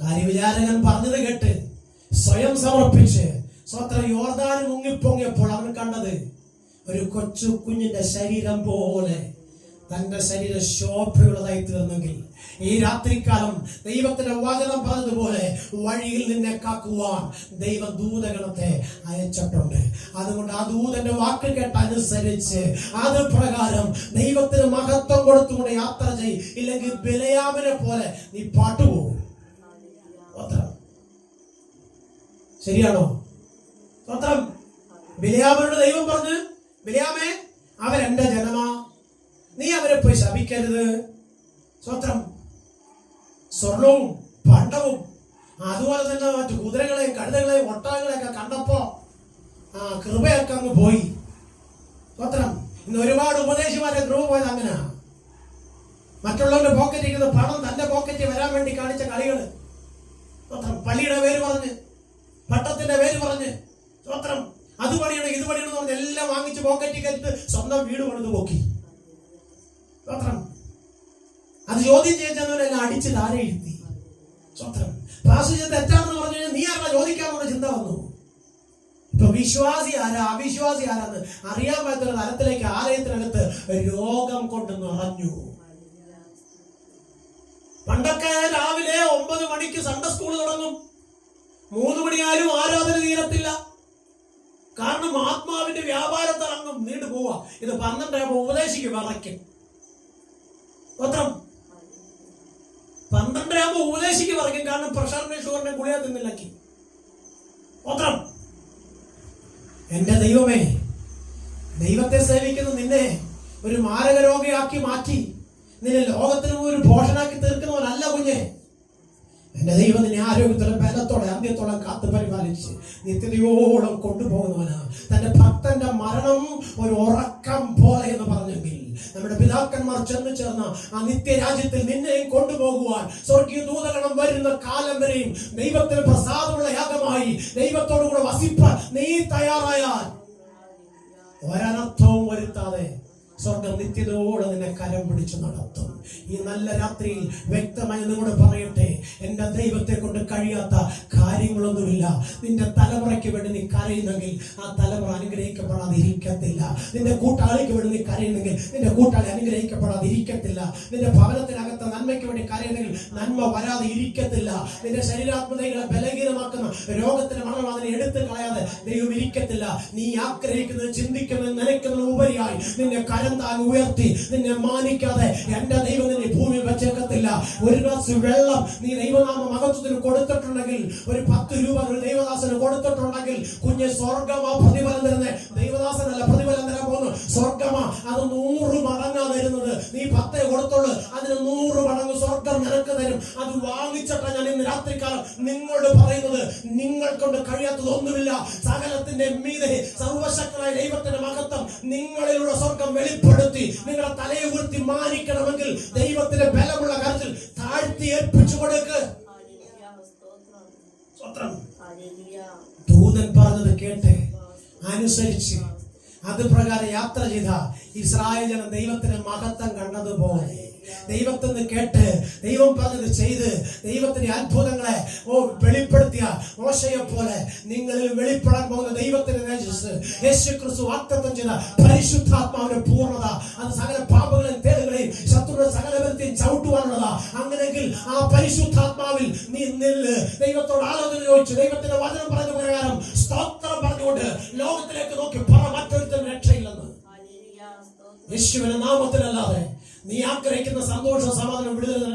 കാര്യവിചാരകൻ പറഞ്ഞത് കേട്ട് സ്വയം സമർപ്പിച്ച് സ്വത്രം യോർദാൻ മുങ്ങിപ്പൊങ്ങിയപ്പോൾ അവൻ കണ്ടത് ഒരു കൊച്ചു കുഞ്ഞിന്റെ ശരീരം പോലെ തന്റെ ശരീരം ശോഭയുള്ളതായി തീർന്നെങ്കിൽ ഈ രാത്രികാലം ദൈവത്തിന്റെ വചനം പറഞ്ഞതുപോലെ വഴിയിൽ നിന്നെ കാക്കുവാൻ ദൈവം ദൂതഗണത്തെ അയച്ചിട്ടുണ്ട്. അതുകൊണ്ട് ആ ദൂതന്റെ വാക്ക് കേട്ട് അനുസരിച്ച് അത് പ്രകാരം ദൈവത്തിന് മഹത്വം കൊടുത്തുകൊണ്ട് യാത്ര ചെയ്. ഇല്ലെങ്കിൽ ബിലയാമിനെ പോലെ നീ പാട്ടുപോകും. ശരിയാണോ? സ്വത്രം. ബിലയാമിനോട് ദൈവം പറഞ്ഞു, ബിലയാമേ, അവരെന്റെ ജനമാ, നീ അവരെ പോയി ശപിക്കരുത്. സ്വത്രം. സ്വർണവും പണ്ടവും അതുപോലെ തന്നെ മറ്റു കുതിരകളെയും കഴുതകളെയും ഒട്ടകങ്ങളെയൊക്കെ കണ്ടപ്പോ കൃപയൊക്കെ അങ്ങ് പോയി. സ്വത്രം. ഇന്ന് ഒരുപാട് ഉപദേശിമാരെ കൃപ പോയത് അങ്ങനെ. മറ്റുള്ളവരുടെ പോക്കറ്റിൽ ഇരിക്കുന്ന പണം തന്റെ പോക്കറ്റിൽ വരാൻ വേണ്ടി കാണിച്ച കളികള്. സ്വത്രം. പള്ളിയുടെ പേര് പറഞ്ഞ്, പട്ടത്തിന്റെ പേര് പറഞ്ഞ്, സ്വത്രം, അത് പണിയണം ഇത് പണിയണം എന്ന് പറഞ്ഞ് എല്ലാം വാങ്ങിച്ച് പോക്കറ്റിൽ കയറ്റിട്ട് സ്വന്തം വീട് പണിത് പോക്കി. സ്വത്രം. അത് ചോദ്യം ചെയ്യുന്നവരെല്ലാം അടിച്ച് താഴെ ഇരുത്തി. സ്വത്രം. പാസ്റ്റർ തെറ്റാണെന്ന് പറഞ്ഞു കഴിഞ്ഞാൽ നീ ആരാ ചോദിക്കാമെന്നുള്ള ചിന്ത വന്നു. ഇപ്പൊ വിശ്വാസി ആരാ അവിശ്വാസി ആരാന്ന് അറിയാൻ പറ്റുന്ന തലത്തിലേക്ക് ആലയത്തിനകത്ത് രോഗം കൊണ്ട് നിറഞ്ഞു. പണ്ടൊക്കെ രാവിലെ 9 മണിക്ക് സൺഡേ സ്കൂൾ തുടങ്ങും, 3 മണിയായാലും ആരാധന തീരത്തില്ല. കാരണം ആത്മാവിന്റെ വ്യാപാരത്തിറങ്ങും, നീണ്ടു പോവാ. ഇത് 12 ഉപദേശിക്ക് വിറയ്ക്കും. പത്രം 12 ഉപദേശിക്ക് വിറയ്ക്കും. കാരണം പ്രഷറിന്റെ ഷുഗറിന്റെ ഗുളിക തിന്നില്ലക്കി. പത്രം. എന്റെ ദൈവമേ, ദൈവത്തെ സേവിക്കുന്ന നിന്നെ ഒരു മാരക രോഗിയാക്കി മാറ്റി നിന്നെ ലോകത്തിന് ഒരു ഭോഷനാക്കി തീർക്കുന്നവനല്ല കുഞ്ഞെ. എന്റെ ദൈവം നിന്നെ ആരോഗ്യത്തോടെ ബലത്തോടെ അന്ത്യത്തോളം കാത്തു പരിപാലിച്ച് നിത്യതയോളം കൊണ്ടുപോകുന്നവനാ. തന്റെ ഭക്തന്റെ മരണം ഒരു ഉറക്കം പോലെ എന്ന് പറഞ്ഞെങ്കിൽ നമ്മുടെ പിതാക്കന്മാർ ചെന്ന് ചേർന്ന ആ നിത്യരാജ്യത്തിൽ നിന്നെയും കൊണ്ടുപോകുവാൻ സ്വർഗീയ ദൂതഗണം വരുന്ന കാലം വരെയും ദൈവത്തിന് പ്രസാദമുള്ള യാഗമായി ദൈവത്തോടു കൂടെ വസിപ്പാൻ നീ തയ്യാറായാൽ ഒരനർത്ഥവും വരുത്താതെ സ്വർഗം നിത്യതയോടെ നിന്നെ കരം പിടിച്ച് നടത്തും. ഈ നല്ല രാത്രിയിൽ വ്യക്തമായി നിന്നോട് പറയട്ടെ, എന്റെ ദൈവത്തെ കൊണ്ട് കഴിയാത്ത കാര്യങ്ങളൊന്നുമില്ല. നിന്റെ തലമുറയ്ക്ക് വേണ്ടി നീ കരയുന്നെങ്കിൽ ആ തലമുറ അനുഗ്രഹിക്കപ്പെടാതെ ഇരിക്കത്തില്ല. നിന്റെ കൂട്ടാളിക്ക് വേണ്ടി നീ കരയുന്നെങ്കിൽ നിന്റെ കൂട്ടാളി അനുഗ്രഹിക്കപ്പെടാതെ ഇരിക്കത്തില്ല. നിന്റെ ഭവനത്തിനകത്ത് നന്മയ്ക്ക് വേണ്ടി കരയുന്നെങ്കിൽ നന്മ വരാതെ ഇരിക്കത്തില്ല. നിന്റെ ശരീരാത്മതകളെ ബലഹീനമാക്കുന്ന രോഗത്തിന്റെ മണം അതിനെ എടുത്തു കളയാതെ ദൈവം ഇരിക്കത്തില്ല. നീ ആഗ്രഹിക്കുന്നത് ചിന്തിക്കുന്നത് നനയ്ക്കുന്നതിന് ഉപരിയായി നിന്നെ താൻ ഉയർത്തി നിന്നെ മാനിക്കാതെ എന്റെ ദൈവം നിന്നെ ഭൂമിയിൽ വെച്ചേക്കത്തില്ല. ഒരു ഗ്ലാസ് വെള്ളം നീ ദൈവനാമ മഹത്വത്തിന് കൊടുത്തിട്ടുണ്ടെങ്കിൽ, ഒരു 10 രൂപ ഒരു ദൈവദാസന് കൊടുത്തിട്ടുണ്ടെങ്കിൽ, കുഞ്ഞെ സ്വർഗമാ പ്രതിഫലം തരുന്നത്. ദൈവദാസനല്ല പ്രതിഫലം തരാൻ പോകുന്നു, സ്വർഗമാ. അത് 100 മടങ്ങാ തരുന്നത്. നീ 10 കൊടുത്തോളൂ, അതിന് 100 മടങ്ങ് സ്വർഗം നിനക്ക് തരും. അത് വാങ്ങിച്ചിട്ടാ ഞാൻ ഇന്ന് രാത്രികാലം നിങ്ങളോട് പറയുന്നത്. നിങ്ങൾ കൊണ്ട് കഴിയാത്തതൊന്നുമില്ല. സകലത്തിന്റെ മീതെ സർവശക്തനായ ദൈവത്തിന്റെ മഹത്വം നിങ്ങളിലുള്ള സ്വർഗം വെളിപ്പെടുത്തി നിങ്ങളുടെ തലയെ ഉയർത്തി മാനിക്കണമെങ്കിൽ ദൈവത്തിന്റെ ബലമുള്ള കരത്തിൽ താഴ്ത്തി ഏൽപ്പിച്ചു കൊടുക്ക്. ദൂതൻ പറഞ്ഞത് കേട്ട് അനുസരിച്ച് അത് പ്രകാരം യാത്ര ചെയ്ത ഇസ്രായേൽ ജനം ദൈവത്തിന്റെ മഹത്വം കണ്ടതുപോലെ ദൈവത്തിന് കേട്ട് ദൈവം പറഞ്ഞത് ചെയ്ത് ദൈവത്തിന്റെ അത്ഭുതങ്ങളെ വെളിപ്പെടുത്തിയ മോശയെ പോലെ നിങ്ങളിൽ വെളിപ്പെടാൻ പോകുന്ന ദൈവത്തിന്റെ തേജസ്സ്, യേശുക്രിസ്തു വാഗ്ദത്തം ചെയ്ത പരിശുദ്ധാത്മാവിന്റെ പൂർണ്ണത, അത് സകല പാപങ്ങളെയും തേടുകളെയും ശത്രുക്കളുടെ സകലവരെയും ചവിട്ടുവാനുള്ളതാ. അങ്ങനെയെങ്കിൽ ആ പരിശുദ്ധാത്മാവിൽ നീ നില്ല്. ദൈവത്തോട് ആലോചന ചോദിച്ചു, ദൈവത്തിന്റെ വചനം പറഞ്ഞ പ്രകാരം സ്തോത്രം പറഞ്ഞുകൊണ്ട് ലോകത്തിലേക്ക് നോക്കി പറ, മറ്റൊരുത്തരും രക്ഷയില്ലെന്ന്. യേശുവിന്റെ നാമത്തിലല്ലാതെ നീ ആഗ്രഹിക്കുന്ന സന്തോഷ സമാധാനം വിടുതൽ